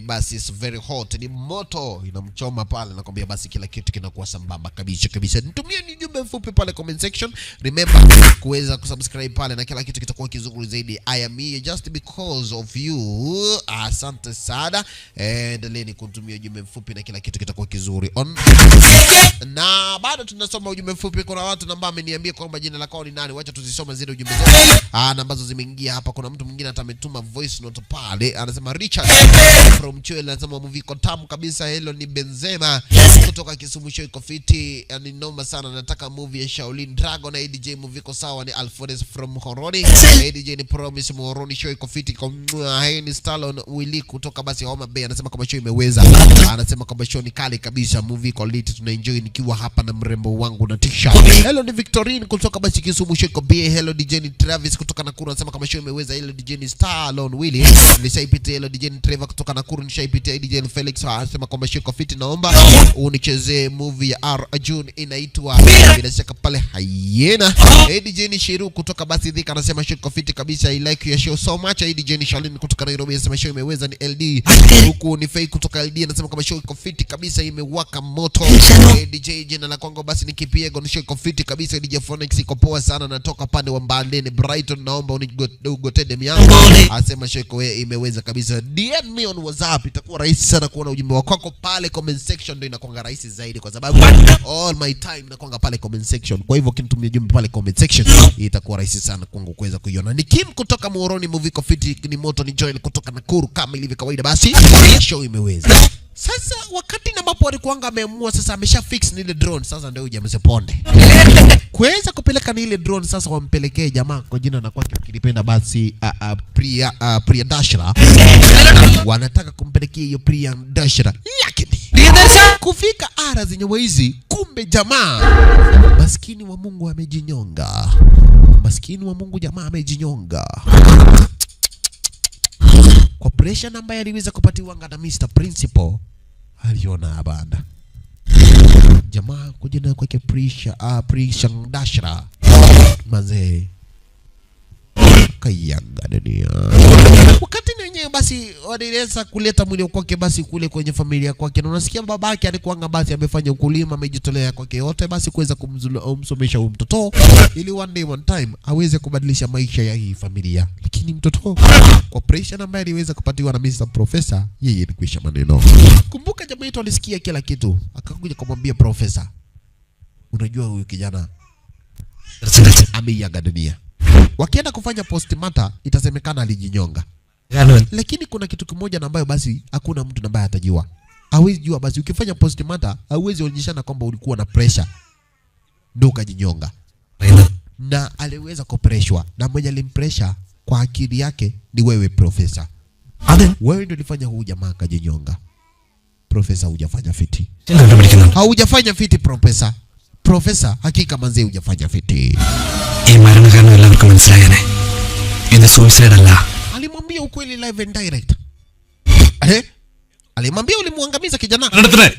basi is very hot, ni moto inamchoma pale, nakwambia basi kila kitu kinakuwa sambamba kabisa. Nitumie ni jumbe mfupi pale comment section. Remember kuweza kusubscribe pale na kila kitu kitakuwa kizuri zaidi. I am here just because of you. Asante sana. Endeleeni kutumia jumbe mfupi na kila kitu kitakuwa kizuri on. Na bado tunasoma ujumbe mfupi. Kuna watu ambao ameniambia kwamba jina lako ni nani. Wacha tuzisome zile ujumbe zote ambazo zimeingia hapa. Kuna mtu mwingine atametuma voice note pale, anasema Richard from Chwele, anasema movie iko tamu kabisa. Hello ni Benzema kutoka Kisumu, show iko fiti, ni noma sana. Nataka movie ya Shaolin Dragon. ADJ movie iko sawa, ni Alfred from Horoni. ADJ ni Promise Horoni, show iko fiti. Ni Stallone Willy kutoka basi Homa Bay, anasema kama show imeweza. Anasema kama show ni kali kabisa, movie iko lit, tunaenjoy nikiwa hapa na mrembo wangu na tisha. Hello ni Victorine kutoka basi Kisumu, show iko bie. Hello DJ ni Travis kutoka Nakuru, anasema kama show imeweza. Hello DJ ni Stallone Willy, nishaipitia. Hello DJ ni Trevor kutoka Nakuru, nishaipitia. DJ ni Felix anasema kwamba show iko fiti, naomba unichezee movie ya R June inaitwa bila shaka pale Hyena. DJ ni Shiru kutoka basi Dhika, anasema show iko fiti kabisa. I like your show so much. DJ ni Shalin kutoka Nairobi, anasema show imeweza. Ni LD huku ni Fake kutoka LD, anasema kwamba show iko fiti kabisa, imewaka moto. DJ jina la kwangu basi ni Kipiego, ni show iko fiti kabisa. DJ Phoenix iko poa sana, natoka pande wa Mbandeni Brighton, naomba unigote dem yangu. Anasema show iko imeweza kabisa. DM me on WhatsApp, itakuwa rahisi sana kuona ujumbe wako pale comment section, ndio inakuwa rahisi zaidi kwa sababu all my time nakuanga pale comment section. Kwa hivyo kinitumia ujumbe pale comment section itakuwa rahisi sana kwangu kuweza kuiona. Ni Kim kutoka Muhoroni, movie iko fiti. Ni Moto ni Joel kutoka Nakuru, kama ilivyo kawaida basi show imeweza. Sasa wakati ambapo alikuanga ameamua sasa amesha fix ile drone, sasa ndio jamaa Ponde kuweza kupeleka ile drone. Sasa wampelekee jamaa kwa jina na kwake ukilipenda basi Priya Dashra. Wanataka kumpelekea hiyo Priya Dashra, lakini kufika ara zenye hizi, kumbe jamaa maskini wa Mungu amejinyonga. Maskini wa Mungu jamaa amejinyonga kwa pressure ambayo aliweza kupatiwa na Mr. Principal. Aliona abanda jamaa kwa jina kwake Priya Dashra mazee kayanga dunia. Wakati nenyewe basi waliweza kuleta mwili kwake basi kule kwenye familia kwake, na unasikia babake alikuwa basi amefanya ukulima, amejitolea kwake yote basi kuweza kumsomesha huyo mtoto ili one day one time aweze kubadilisha maisha ya hii familia. Lakini mtoto kwa pressure ambayo aliweza kupatiwa na Mr. Professor, yeye ni kuisha maneno. Kumbuka jamaa yetu alisikia kila kitu, akakuja kumwambia Professor, unajua huyu kijana ameiaga dunia. Wakienda kufanya postmortem itasemekana alijinyonga. Lakini kuna kitu kimoja ambayo basi hakuna mtu ambaye atajua. Hawezi jua basi ukifanya postmortem hauwezi onyeshana kwamba ulikuwa na pressure ndio ukajinyonga. Na aliweza kupreshwa na mwenye alimpressure kwa akili yake ni wewe Professor. Wewe ndio ulifanya huyu jamaa akajinyonga. Professor hujafanya fiti. Haujafanya fiti Professor. Professor hakika manze hujafanya fiti. Maranakano എല്ലാവർക്കും മനസ്സിലായനെ. ഇത് സൂയിസൈഡ് അല്ല. Alimwambia ukweli live and direct. Alimwambia ulimuangamiza kijana.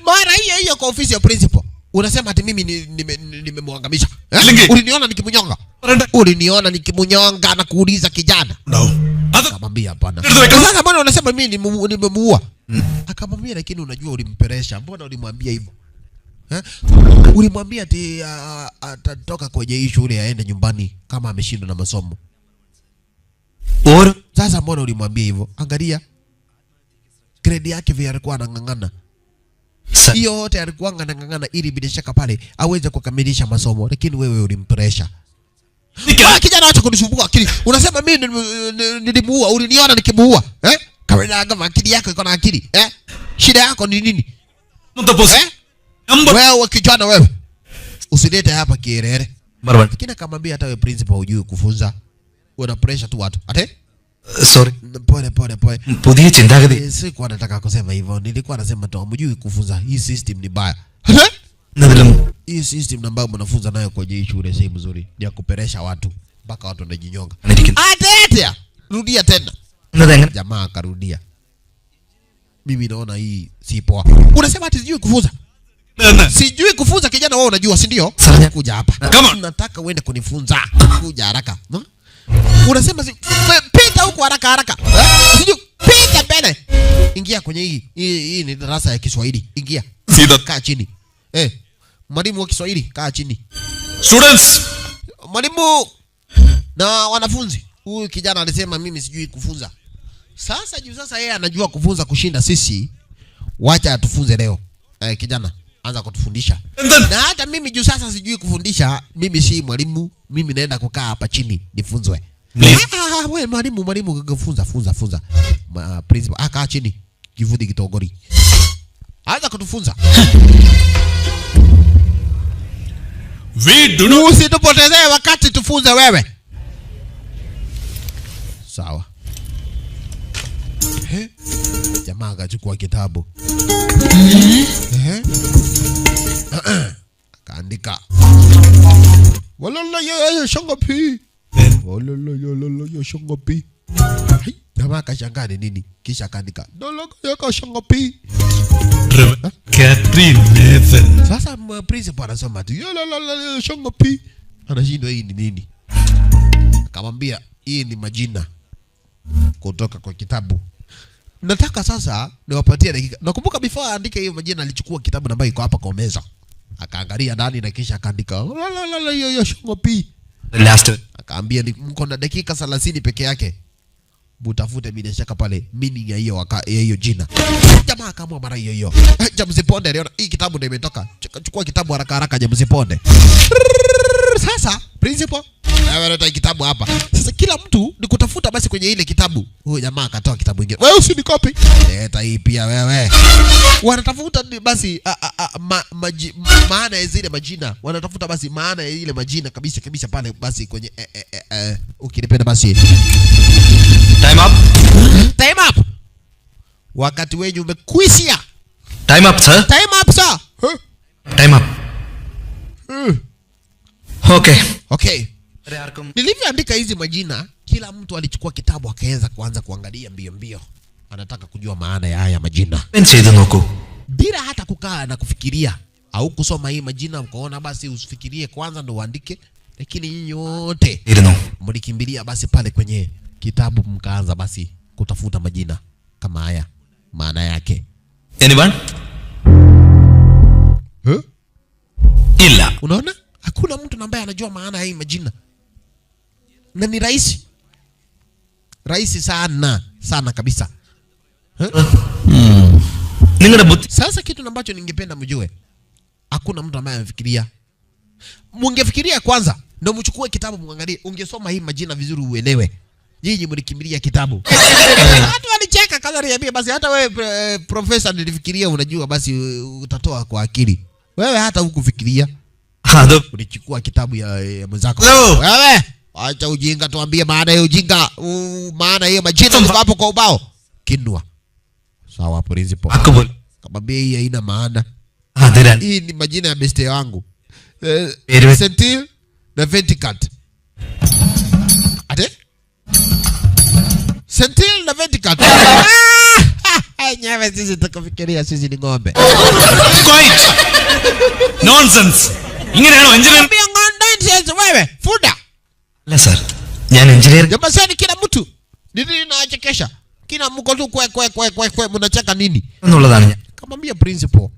Mara hiyo kwa ofisi ya principal. Unasema ati mimi nimemwangamisha. Lingi. Uliniona nikimunyonga? Uliniona nikimunyonga na kuuliza kijana? Akamwambia hapana. Sasa mbona unasema mimi nimemuua? Akamwambia lakini unajua ulimperesha. Mbona ulimwambia hivyo? Ulimwambia ati atatoka kwenye hii shule aende nyumbani kama ameshindwa na masomo. Sasa mbona ulimwambia hivyo? Angalia grade yake vile alikuwa anang'ang'ana. Hiyo yote alikuwa anang'ang'ana ili bila shaka pale aweze kukamilisha masomo, lakini wewe ulimpresha. Kijana acha kunisumbua akili. Unasema mimi nilimuua, uliniona nikimuua. Kawaida kama akili yako iko na akili. Shida yako ni nini? Wewe kijana wewe. Usilete hapa kierere. Lakini akamwambia hata wewe principal hujui kufunza. Una pressure tu watu. Ate? Sorry. Pole. Pudhiye chindagadi. Sikuwa nataka kusema hivyo. Nilikuwa nasema tu hujui kufunza. Hii system ni baya. Hii system ambayo mnafunza nayo kwenye hii shule si mzuri. Ni ya kuperesha watu mpaka watu wanajinyonga. Atetea. Rudia tena. Jamaa akarudia. Mimi naona hii si poa. Unasema ati sijui kufunza? Sijui kufunza kijana, wewe unajua si ndio? Kuja hapa. Nataka uende kunifunza. Kuja haraka. Unasema pita huko haraka. Sijui pita mbele. Ingia kwenye hii ni darasa ya Kiswahili. Ingia. Kaa chini. Mwalimu wa Kiswahili, kaa chini. Students. Mwalimu na wanafunzi. Huyu kijana alisema mimi sijui kufunza. Sasa yeye anajua kufunza kushinda sisi. Wacha atufunze leo. Kijana, anza kutufundisha. Na hata mimi juu sasa sijui kufundisha, mimi si mwalimu, mimi naenda kukaa hapa chini nifunzwe. Wewe mwalimu funza. Principal, kaa chini. Kivudi kitogori. Anza kutufunza. Usitupotezee wakati tufunze wewe. Sawa. Jamaa akachukua kitabu. Kaandika. Walala ya shongopi. Walala ya shongopi. Jamaa akashangaa ni nini? Kisha kaandika. Dologo ya shongopi. Catherine Nathan. Sasa principal anasema tu ya shongopi. Anashindwa hii ni nini? Akamwambia hii ni majina kutoka kwa kitabu. Nataka sasa niwapatie dakika. Nakumbuka before aandike hiyo majina alichukua kitabu ambayo iko hapa kwa meza. Akaangalia ndani na kisha akaandika yo shongopi. Last. Akaambia mko na dakika 30 peke yake. Butafute bila shaka pale meaning ya hiyo jina. Jamaa akaamua mara hiyo. Jamsiponde leo hii kitabu ndio imetoka. Chukua kitabu haraka Jamsiponde. Sasa principal analeta kitabu hapa. Sasa kila mtu ni kutafuta basi kwenye ile kitabu. Huyo jamaa akatoa kitabu kingine. Wewe usinikopi. Leta hii pia wewe. Wanatafuta basi maana ya zile majina. Wanatafuta basi maana ya ile majina kabisa pale basi kwenye ukinipenda basi. Time up. Wakati wenyu umekwisha. Time up, sir. Time up. Okay. Nilivyoandika hizi majina, kila mtu alichukua kitabu akaanza kuangalia mbio. Anataka kujua maana ya haya majina. Bila hata kukaa na kufikiria au kusoma hii majina ukaona basi usifikirie kwanza ndo uandike, lakini nyinyi wote mlikimbilia basi pale kwenye kitabu mkaanza basi kutafuta majina kama haya maana yake. Anyone? Ila. Unaona? Hakuna mtu ambaye anajua maana ya hii majina. Na ni rahisi sana kabisa. Sasa kitu ambacho ningependa mjue, hakuna mtu ambaye anafikiria. Mungefikiria kwanza ndio mchukue kitabu muangalie, ungesoma hii majina vizuri uelewe. Nyinyi mlikimbilia kitabu. Watu walicheka kaza niambia basi hata wewe profesa nilifikiria unajua basi utatoa kwa akili. Wewe hata hukufikiria. Ulichukua kitabu ya mwenzako. Wewe acha ujinga, tuambie maana ya ujinga. Maana hiyo majina liko hapo kwa ubao. Kinua. Sawa principal. Kamwambia hii haina maana. Hii ni majina ya beste wangu. Sentil na Venticat. Ate? Sentil na Venticat. Nyewe sisi tukafikiria sisi ni ng'ombe. Nonsense. Ingeneano engineer. Nonsense wewe. Fuda. അല്ല സർ ഞാൻ engineer. Jamaseni kila mtu. Nini naachekesha? Kila mko tu kwe mnacheka nini? എന്നുള്ളതാണ് ഞാൻ. Kamwambia principal.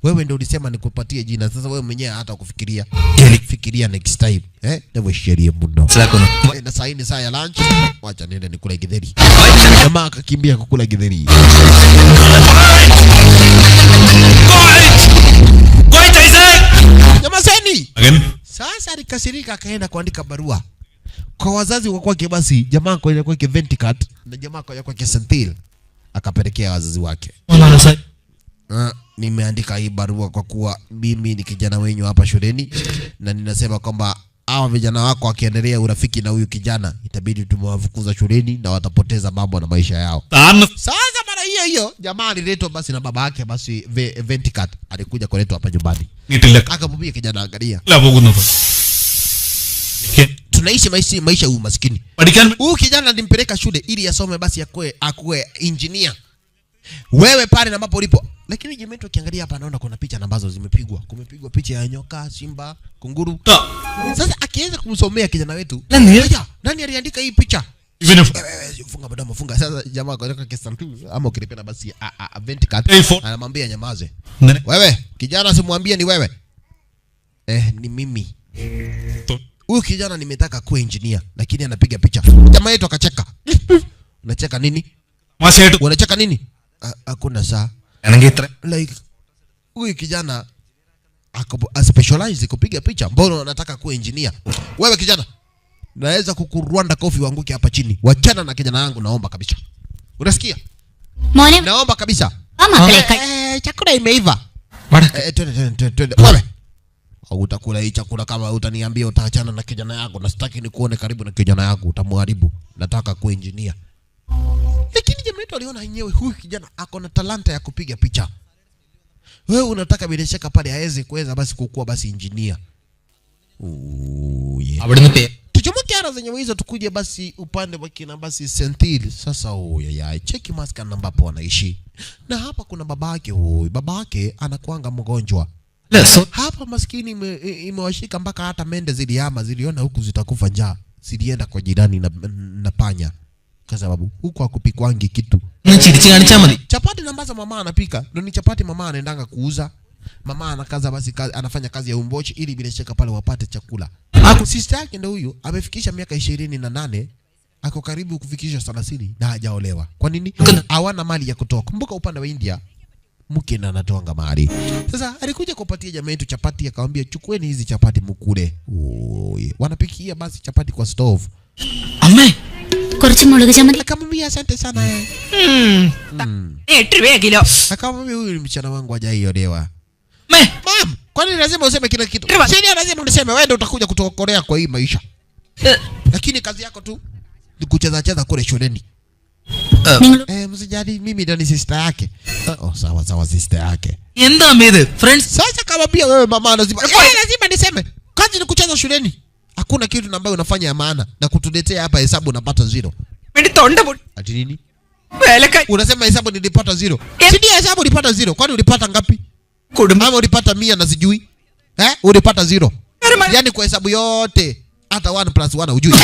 Wewe ndio ulisema nikupatie jina. Sasa wewe mwenyewe hata kufikiria. Fikiria next time. Ndio sheria mno. മനസ്സിലാക്കുന്നു. Na saa hii ni saa ya lunch. Wacha niende nikule githeri. Jamaa akakimbia kukula githeri. Quiet, I say. Jamaseni. Again. Sasa alikasirika akaenda kuandika barua kwa wazazi wa kwake. Basi jamaa kwa kwake Venticat na jamaa kwa kwake Sentil akapelekea wazazi wake. Nimeandika hii barua kwa kuwa mimi ni kijana wenyu hapa shuleni na ninasema kwamba hawa vijana wako wakiendelea urafiki na huyu kijana itabidi tumewafukuza shuleni na watapoteza mambo na maisha yao. Sasa mara hiyo jamaa aliletwa basi na baba yake. Basi Venticat alikuja kuletwa hapa nyumbani. Akamwambia kijana, angalia, tunaishi maisha huu maskini. Huyu kijana nimpeleka shule ili asome basi akue engineer. Wewe pale na ambapo ulipo. Lakini Jemeto kiangalia hapa anaona kuna picha ambazo zimepigwa. Kumepigwa picha ya nyoka, simba, kunguru. Sasa akianza kumsomea kijana wetu, nani aliandika hii picha? Funga mdomo, funga. Sasa jamaa kwa Kesantu ama ukilipenda basi Venticat anamwambia nyamaze. Wewe kijana, simwambie ni wewe. Ni mimi. Huyu kijana nimetaka kuwa engineer lakini anapiga picha. Jamaa yetu akacheka. Unacheka nini? Unacheka nini? Hakuna saa. Like huyu kijana specialize kupiga picha. Mbona unataka kuwa engineer? Wewe kijana, naweza kukurwanda kofi wanguke hapa chini. Wachana na kijana wangu, naomba kabisa. Unasikia? Mone. Naomba kabisa. Chakula imeiva. Twende. Wewe. Utakula hii chakula kama utaniambia utaachana na kijana yako, na sitaki nikuone karibu na kijana yako, utamharibu. Nataka kuwa engineer. Lakini Jemeto aliona yenyewe huyu kijana ako na talanta ya kupiga picha. Wewe unataka bila shaka pale aweze kuweza basi kukua basi engineer. Tuchomoke ara zenye hizo tukuje basi upande wa kina basi Sentil. Sasa cheki maskani ambapo anaishi. Na hapa kuna babake huyu. Babake anakuanga mgonjwa. Hapa maskini imewashika mpaka hata mende ziliona huku zitakufa njaa. Zilienda kwa jirani na panya. Kwa sababu huko hakupikwangi kitu. Chapati ambazo mama anapika ndio ni chapati mama anaendanga kuuza. Mama anakaza basi anafanya kazi ya umbochi ili bila shaka pale wapate chakula. Sister yake ndio huyu amefikisha miaka 28, ako karibu kufikisha 30 na hajaolewa. Kwa nini? Hawana mali ya kutoa. Kumbuka upande wa India mke na anatoanga mali. Sasa alikuja kupatia jamaa yetu chapati, akamwambia chukueni hizi chapati mkule. Wanapikia basi chapati kwa stove. Ame കുറച്ച് മുളക് ചമ്മന്തി. Akamwambia asante sana. 8 രൂപ kilo. Akamwambia huyu mchana wangu hajaiolewa. Mam, kwani lazima useme kila kitu? Sio lazima uniseme, wewe ndio utakuja kutokolea kwa hii maisha. Lakini kazi yako tu ni kucheza kule shuleni. Msijali, mimi ndio ni sister yake. Sawa sister yake. Enda mede friends. Sasa kamwambia wewe mama lazima niseme. Kazi ni kucheza shuleni. Hakuna kitu ambacho unafanya ya maana na kutuletea hapa hesabu unapata 0. Mimi tonda. Ati nini? Unasema hesabu nilipata 0. Si ndio hesabu ulipata 0? Kwani ulipata ngapi? Ama ulipata 100 na sijui? Ulipata 0. Yaani kwa hesabu yote hata 1 + 1 hujui.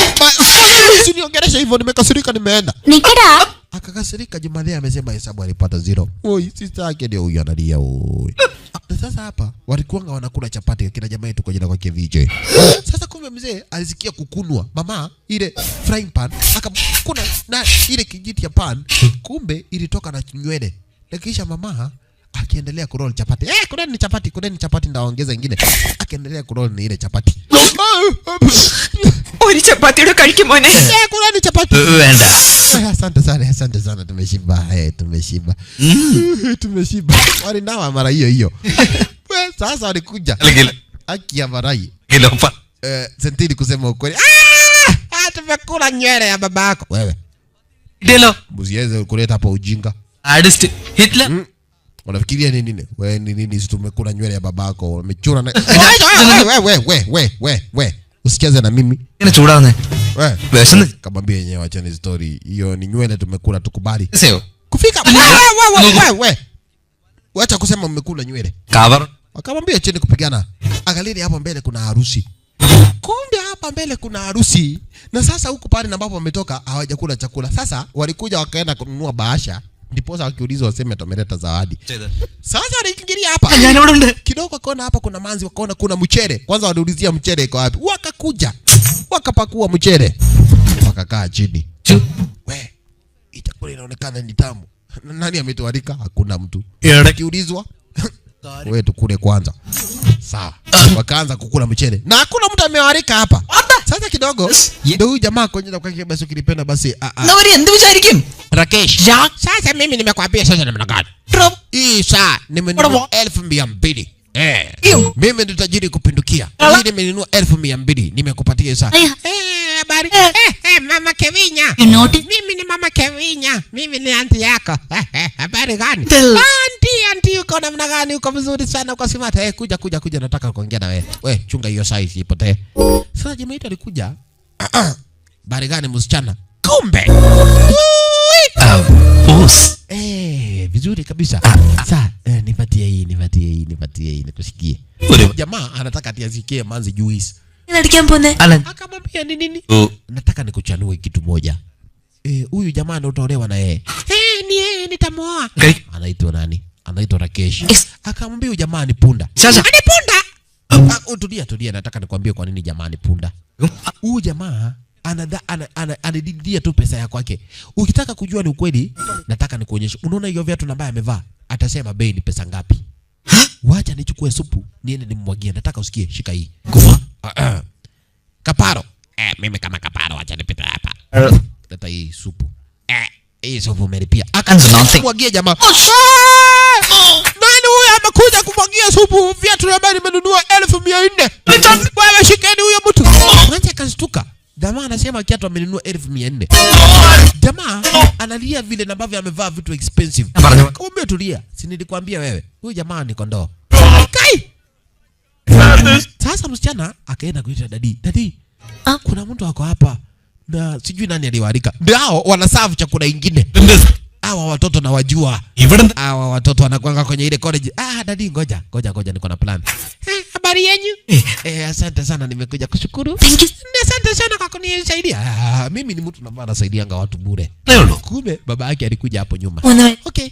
Usiniongelesha hivyo, nimekasirika nimeenda. Nikada. Akakasirika Jumalia amesema hesabu alipata 0. Sister yake ndio huyu analia. Sasa hapa walikuanga wanakula chapati kila jamaa yetu kwa jina kwa VJ. Sasa kumbe mzee alisikia kukunwa. Mama ile frying pan akakuna na ile kijiti ya pan, kumbe ilitoka na nywele. Kisha mama akiendelea kuroll chapati. Kudeni chapati ndaongeza nyingine. Akiendelea kuroll ni ile chapati. ഒരു ചപ്പാത്തിയുടെ കഴിക്കും മോനെ. Kudeni chapati. വേണ്ട. Asante sana tumeshiba. Tumeshiba. Wali nawa mara hiyo. Sasa walikuja. Aki ya marai. Sentili kusema ukweli. Tumekula nywele ya babako. Wewe. Delo. Msiweze kuleta hapa ujinga. Adist Hitler. Unafikiria nini? Wewe ni nini tumekula nywele ya babako? Umechura na wewe. Usicheze na mimi. Ina churaone. Wewe. Kamwambia yenyewe achane story. Hiyo ni nywele tumekula, tukubali. Sio. Kufika. Wewe. Wacha kusema mmekula nywele. Cover. Akamwambia cheni kupigana. Angalia hapo mbele kuna harusi. Kumbe hapa mbele kuna harusi. Na sasa huku pale ambapo wametoka hawajakula chakula. Sasa walikuja wakaenda kununua bahasha. Ndiposa wakiulizwa waseme tumeleta zawadi. Sasa waliingilia hapa. Kidogo wakaona hapa kuna manzi, wakaona kuna mchele. Kwanza waliulizia mchele iko wapi. Wakakuja. Wakapakua mchele. Wakakaa chini. We, chakula inaonekana ni tamu. Nani ametualika? Hakuna mtu. Kiulizwa wewe tukule kwanza. Sawa. Wakaanza kukula mchele. Na hakuna mtu amewalika hapa. Sasa kidogo ndio huyu jamaa kwenye kwake basi ukilipenda basi Nawari endu vicharikim? Rakesh. Sasa mimi nimekwambia sasa namna gani? Hii saa nimenunua 1200. Mimi ndo tajiri kupindukia. Mimi nimenunua 1200 nimekupatia saa. Habari. Mama Kevinya. Mimi ni Mama Kevinya. Mimi ni aunti yako. Habari gani? Aunti uko namna gani? Uko vizuri sana uko simata. Kuja nataka kuongea na wewe. We chunga hiyo size ipotee. Sasa jamaa yetu alikuja. Habari gani msichana? Kumbe. Boss. Vizuri kabisa. Sasa nipatie hii nikusikie. Jamaa anataka atiasikie manzi juice. Akamwambia ni nini? Nataka nikuchanue kitu moja. Huyu jamaa ndo utaolewa na yeye. Ni yeye nitamuoa. Anaitwa nani? Anaitwa Rakesh. Akamwambia huyu jamaa ni punda. Ni punda. Tulia nataka nikwambie kwa nini jamaa ni punda. Huyu jamaa anadidia tu pesa ya kwake. Ukitaka kujua ni ukweli, nataka nikuonyeshe. Unaona hiyo viatu ambaye amevaa? Atasema bei ni pesa ngapi. Wacha nichukue supu, niende nimwagie. Nataka usikie, shika hii. Kaparo. Mimi kama kaparo acha nipita hapa. Leta hii supu. Hii supu umelipia. Akamwagia jamaa. Nani huyu amekuja kumwagia supu viatu ambaye nimenunua 1400? Wewe shikeni huyo mtu. Mwanza akashtuka. Jamaa anasema kiatu amenunua 1400. Jamaa analia vile ambavyo amevaa vitu expensive. Kumbe tulia. Si nilikwambia wewe. Huyu jamaa ni kondoo. Kai. Sasa msichana akaenda kuita dadi. Dadi. Kuna mtu wako hapa. Na sijui nani aliwaalika. Ndio wanaserve chakula kingine. Hawa watoto na wajua. Hawa watoto wanakuanga kwenye ile college. Dadi ngoja niko na plan. Habari yenu? Asante sana nimekuja kushukuru. Asante sana kwa kunisaidia. Mimi ni mtu ambaye anasaidianga watu bure. Kumbe baba yake alikuja hapo nyuma. Okay.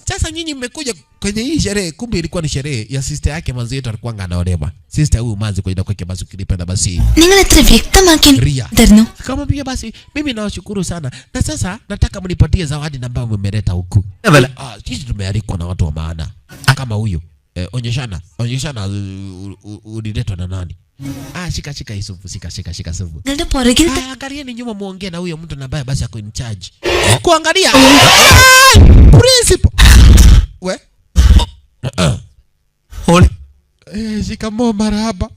Sasa nyinyi mmekuja kwenye hii sherehe, kumbe ilikuwa ni sherehe ya sister yake manzi yetu alikuwa anaolewa. Sister huyu manzi kwa kwake basi ukilipenda basi. Ningal etra vyaktamakinu. Kama pia basi mimi nawashukuru sana. Na sasa nataka mnipatie zawadi ambayo mmeleta huku. Sisi tumealikwa na watu wa maana. Kama huyo. Onyeshana uliletwa na nani? Shika hii supu, shika supu. Angalia ni nyuma muongee na huyo mtu ambaye basi ako in charge. Kuangalia. Principal. We. Holi. Shikamoo marahaba.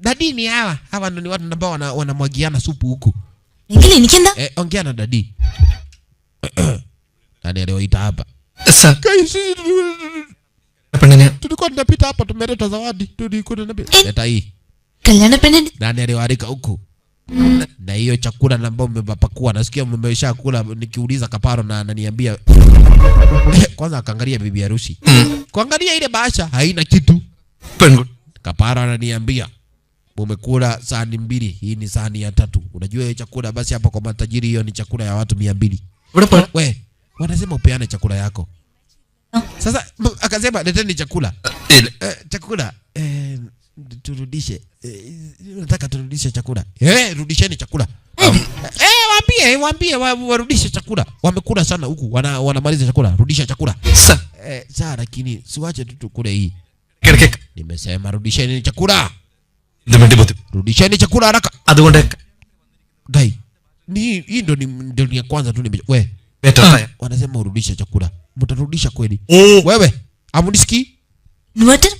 Dadi ni hawa ndio ni watu ambao wanamwagiana supu huku. Ngili nikienda? Ongea na dadi. Nani aliyoita hapa? Sasa. Tulikuwa tunapita hapa tumeleta zawadi. Tulikuwa tunapita. Leta hii. Kalyana pende. Nani aliwaalika huku? Na hiyo chakula ambayo mmepakua nasikia mmesha kula. Nikiuliza Kaparo na ananiambia kwanza akaangalia bibi harusi. Kuangalia ile bahasha haina kitu. Kaparo ananiambia mmekula sahani 2, hii ni sahani ya 3. Unajua hiyo chakula basi hapa kwa matajiri hiyo ni chakula ya watu 200. We, wanasema upeane chakula yako. Sasa akasema leteni chakula. Chakula turudishe. Nataka turudishe chakula. Rudisheni chakula. Waambie warudishe chakula. Wamekula sana huku. Wanamaliza chakula. Rudisha chakula. Sasa lakini siwache tu tukule hii. Nimesema rudisheni chakula. Rudisheni chakula haraka. Adukonde. Gai. Hii ndio ni ya kwanza tu we. Wanasema urudishe chakula. Mtarudisha kweli? Wewe, amunisikii? Nuwater?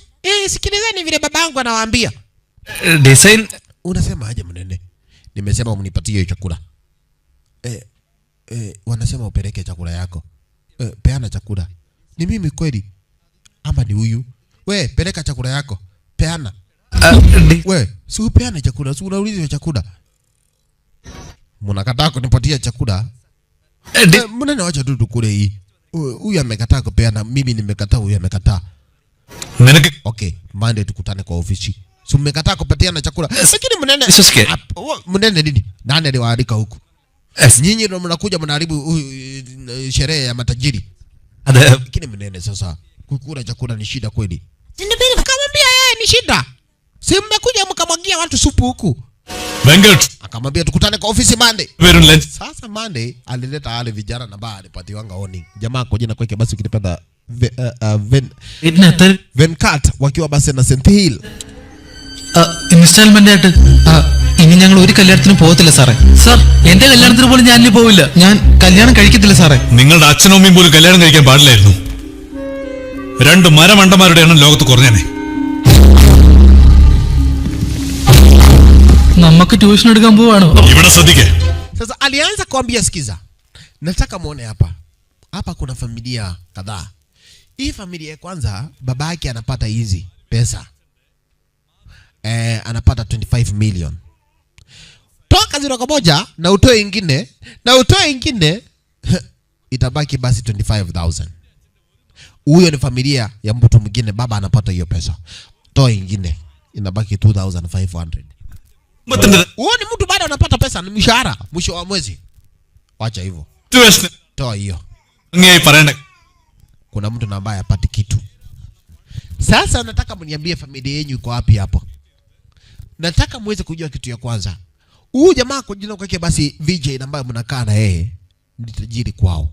Sikilizeni vile babangu anawaambia. Design. Unasema aje mnene? Nimesema mnipatie chakula. Wanasema upeleke chakula yako. Peana chakula. Ni mimi kweli? Ama ni huyu? We, peleka chakula yako. Peana. We, si upeane chakula, si unauliza chakula. Mnakataa kunipatia chakula. Mnene wacha tu tukule hii. Huyu amekataa kupeana, mimi nimekataa, huyu amekataa. Okay, Monday tukutane kwa ofisi. Si mmekataa kupatiana chakula. Lakini mnene mnene nini? Nani aliwaalika huku? Nyinyi ndio mnakuja mnaharibu sherehe ya matajiri. Lakini mnene sasa kukula chakula ni shida kweli. Akamwambia yeye ni shida. Si mmekuja mkamwagia watu supu huku. Venkat Akamwambia tukutane kwa ofisi Monday. Sasa Monday alileta wale vijana na baa alipatiwanga warning. Jamaa kwa jina kwake basi ukipenda Venkat wakiwa basi na St Hill. Instalment ആയിട്ട് ഇനി ഞങ്ങൾ ഒരു കല്യാണത്തിനും പോകത്തില്ല സാറേ. സാർ എന്റെ കല്യാണത്തിന് പോലും ഞാൻ ഇനി പോവില്ല. ഞാൻ കല്യാണം കഴിക്കത്തില്ല സാറേ. നിങ്ങളുടെ അച്ഛനും അമ്മയും പോലും കല്യാണം കഴിക്കാൻ പാടില്ലായിരുന്നു. 2 മരമണ്ടന്മാരുടെ എണ്ണം ലോകത്ത് കുറഞ്ഞേനെ. നമുക്ക് ട്യൂഷൻ എടുക്കാൻ പോവാണോ? ഇവിടെ ശ്രദ്ധിക്കേ. Sasa alianza kuambia sikiza. Nataka muone hapa. Hapa kuna familia kadhaa. Hii familia ya kwanza baba yake anapata hizi pesa. Anapata 25 million. Toka 0 na utoe ingine itabaki basi 25,000. Huyo ni familia ya mtu mwingine, baba anapata hiyo pesa. Toa ingine inabaki 2,500. Huyo ni mtu bado anapata pesa, ni mshahara mwisho wa mwezi. Wacha hivyo. Toa hiyo. Kuna mtu na ambaye hapati kitu. Sasa nataka mniambie familia yenu iko wapi hapo? Nataka muweze kujua kitu ya kwanza. Huyu jamaa kwa jina kwake basi VJ ambaye mnakaa na yeye ni tajiri kwao.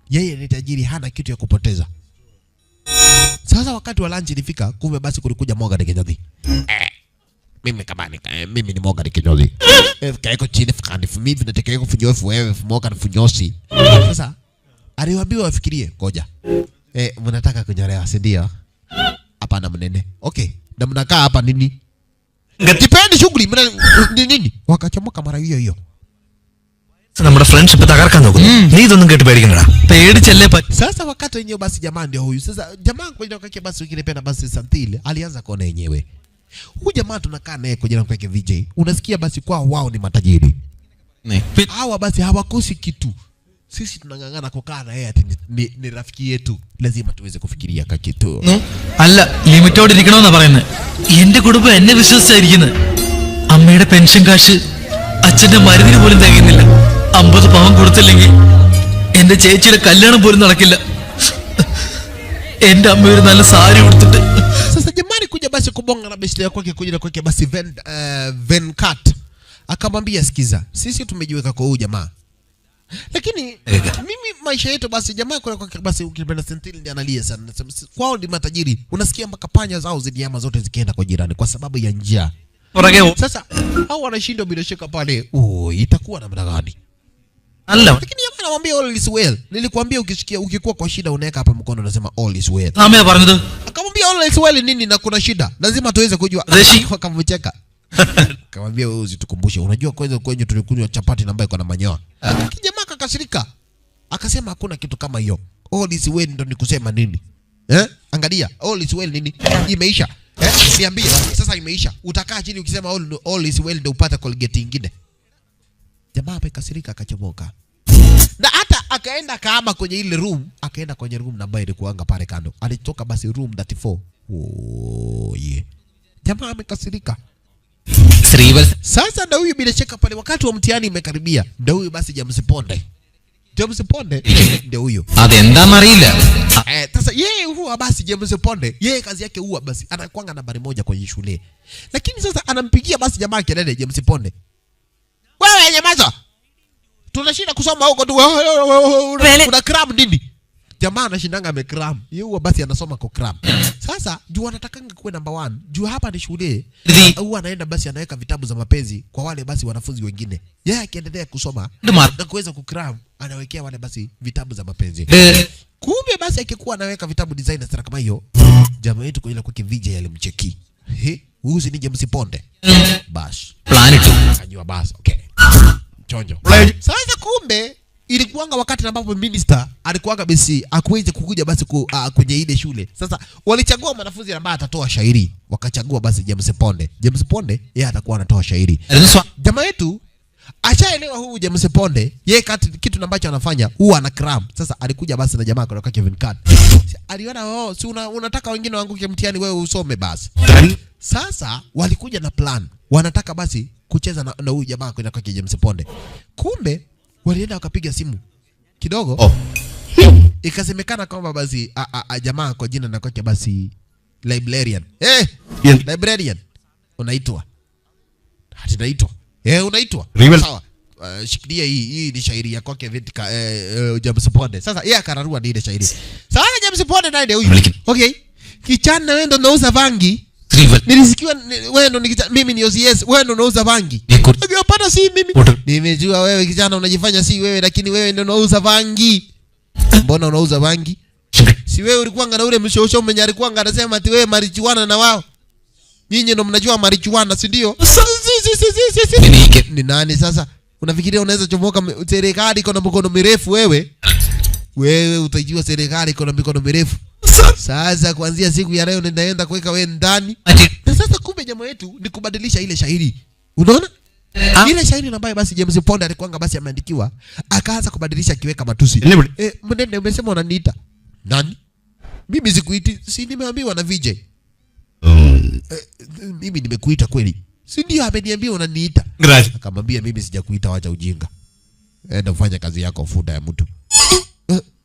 Yeye ni tajiri, hana kitu ya kupoteza. Sasa wakati wa lunch ilifika, kumbe basi kulikuja Morgan Kinyozi. Mimi ni Morgan Kinyozi. Kaiko chini fukani fumi vinataka kufunyofu wewe Morgan Funyosi. Sasa aliwaambiwa wafikirie, ngoja. Mnataka kunyolewa, si ndio? Hapana mnene. Okay. Na mnakaa hapa nini? Ngatipendi shughuli nini? Wakachomoka mara hiyo. നമ്മുടെ ഫ്രണ്ട്ഷിപ്പ് തകർക്കാൻ നോക്കുന്നു. നീ ഇതൊന്നും കേട്ട് പേടിക്കണ്ടടാ. പേടിച്ചല്ലേ. Sasa wakati wenyewe basi jamaa ndio huyu. Sasa jamaa kwa jina kwake basi ukipenda basi Santile alianza kuona yenyewe. Huyu jamaa tunakaa naye kwa jina kwake VJ. Unasikia basi kwa wao ni matajiri. Hawa basi hawakosi kitu. Sisi tunangangana kukaa na yeye ati ni rafiki yetu. Lazima tuweze kufikiria kakitu. അല്ല ലിമിറ്റോട് ഇരിക്കണമെന്നാ പറയുന്നത്. എന്റെ കുടുംബം എന്നെ വിശ്വസിച്ചായിരിക്കുന്നത്. അമ്മയുടെ പെൻഷൻ കാശ് അച്ഛന്റെ മരുന്നിന് പോലും തികയുന്നില്ല. 50 പവൻ കൊടുത്തില്ലെങ്കിൽ എന്റെ ചേച്ചിയുടെ കല്യാണം പോലും നടക്കില്ല. എന്റെ അമ്മ ഒരു നല്ല സാരി കൊടുത്തിട്ട്. Sasa jamani kuja basi kubonga na beshte yake kuja kwake basi Venkat. Akamwambia sikiza, sisi tumejiweka kwa huyu jamaa. Lakini mimi maisha yetu basi jamaa kwa basi ukipenda Sentinel ndiye analia sana. Kwao ni matajiri. Unasikia mpaka panya zao zidiama zote zikienda kwa jirani kwa sababu ya njaa. Sasa hao wanashindwa bila shaka pale. Itakuwa namna gani? Lakini yeye anamwambia all is well. Nilikwambia ukikuwa kwa shida unaweka hapa mkono unasema all is well. Akamwambia all is well nini na kuna shida? Lazima tuweze kujua. Akamcheka. Akamwambia wewe usitukumbushe. Unajua kwenye tulikunywa chapati na ambayo iko na manyoya. Jamaa akakasirika. Akasema hakuna kitu kama hiyo. All is well ndio nikusema nini? Angalia, all is well nini? Imeisha. Niambie sasa imeisha. Utakaa chini ukisema all is well ndio upata Colgate nyingine. Jamaa akakasirika akachomoka. Na hata akaenda kaama kwenye ile room, akaenda kwenye room ambayo ilikuanga pale kando. Alitoka basi room 34. Jamaa amekasirika. Sasa ndio huyu bila shaka pale wakati wa mtihani imekaribia. Ndio huyu basi James Ponde ndio huyo. അതെന്താന്ന് അറിയില്ല. Sasa yeye huwa basi James Ponde, yeye kazi yake huwa basi anakuanga nambari 1 kwenye shule. Lakini sasa anampigia basi jamaa kelele James Ponde. Wewe nyamaza. Tunashinda kusoma huko tu. Kuna cram nini? Jamaa anashindanga amecram. Yeye huwa basi anasoma kwa cram. Sasa juu anatakanga kuwe number 1. Juu hapa ni shule. Huwa anaenda basi anaweka vitabu za mapenzi kwa wale basi wanafunzi wengine. Yeye akiendelea kusoma na kuweza kucram anawekea wale basi vitabu za mapenzi. Kumbe basi akikuwa anaweka vitabu designer sana kama hiyo, jamaa yetu kwa ile kwa VJ alimcheki. Huyu ni James Ponde. Bash. Plan tu. Ajua basi. Okay. Chonjo. Sasa kumbe ilikuanga wakati ambapo minister alikuanga basi akuweze kukuja basi kwenye ile shule. Sasa walichagua mwanafunzi ambaye atatoa shairi. Wakachagua basi James Ponde. James Ponde yeye atakuwa anatoa shairi. Jamaa yetu Ashaelewa huyu James Ponde, yeye kitu ambacho anafanya huwa ana cram. Sasa alikuja basi na jamaa kwa Kevin Card. Aliona si unataka wengine waanguke mtihani, wewe usome basi. Sasa walikuja na plan. Wanataka basi kucheza na huyu jamaa kwa James Ponde. Kumbe walienda wakapiga simu kidogo. Ikasemekana kwamba basi jamaa kwa jina na kwake basi librarian. Librarian. Unaitwa. Hati naitwa. Unaitwa. Sawa. Shikilia hii ni shairi ya kwake Vetika James Ponde. Sasa yeye akararua ile shairi. Sasa James Ponde naye ndio huyu. Okay. Kichana wewe ndo unauza vangi. Nilisikiwa wewe ndo mimi ni OCS, wewe ndo unauza vangi. Hapana si mimi. Nimejua wewe kijana unajifanya si wewe, lakini wewe ndo unauza vangi. Mbona unauza vangi? Si wewe ulikuwa na ule mshosho mwenye alikuwa anasema ati wewe marijuana na wao. Nyinyi ndo mnajua marijuana, si ndio? Ni nani sasa? Unafikiria unaweza chomoka serikali iko na mikono mirefu wewe? Wewe utajua serikali iko na mikono mirefu. Sasa kuanzia siku ya leo ninaenda kuweka wewe ndani. Na sasa kumbe jamaa yetu ni kubadilisha ile shairi. Unaona? Ile shairi ambayo basi James Ponde alikuwa basi ameandikiwa, akaanza kubadilisha akiweka matusi. Mnene umesema unaniita nani? Mimi sikuiti, si nimeambiwa na VJ. Mimi nimekuita kweli. Si ndio ameniambia unaniita. Akamwambia mimi sijakuita, wacha ujinga. Enda ufanye kazi yako, funda ya mtu.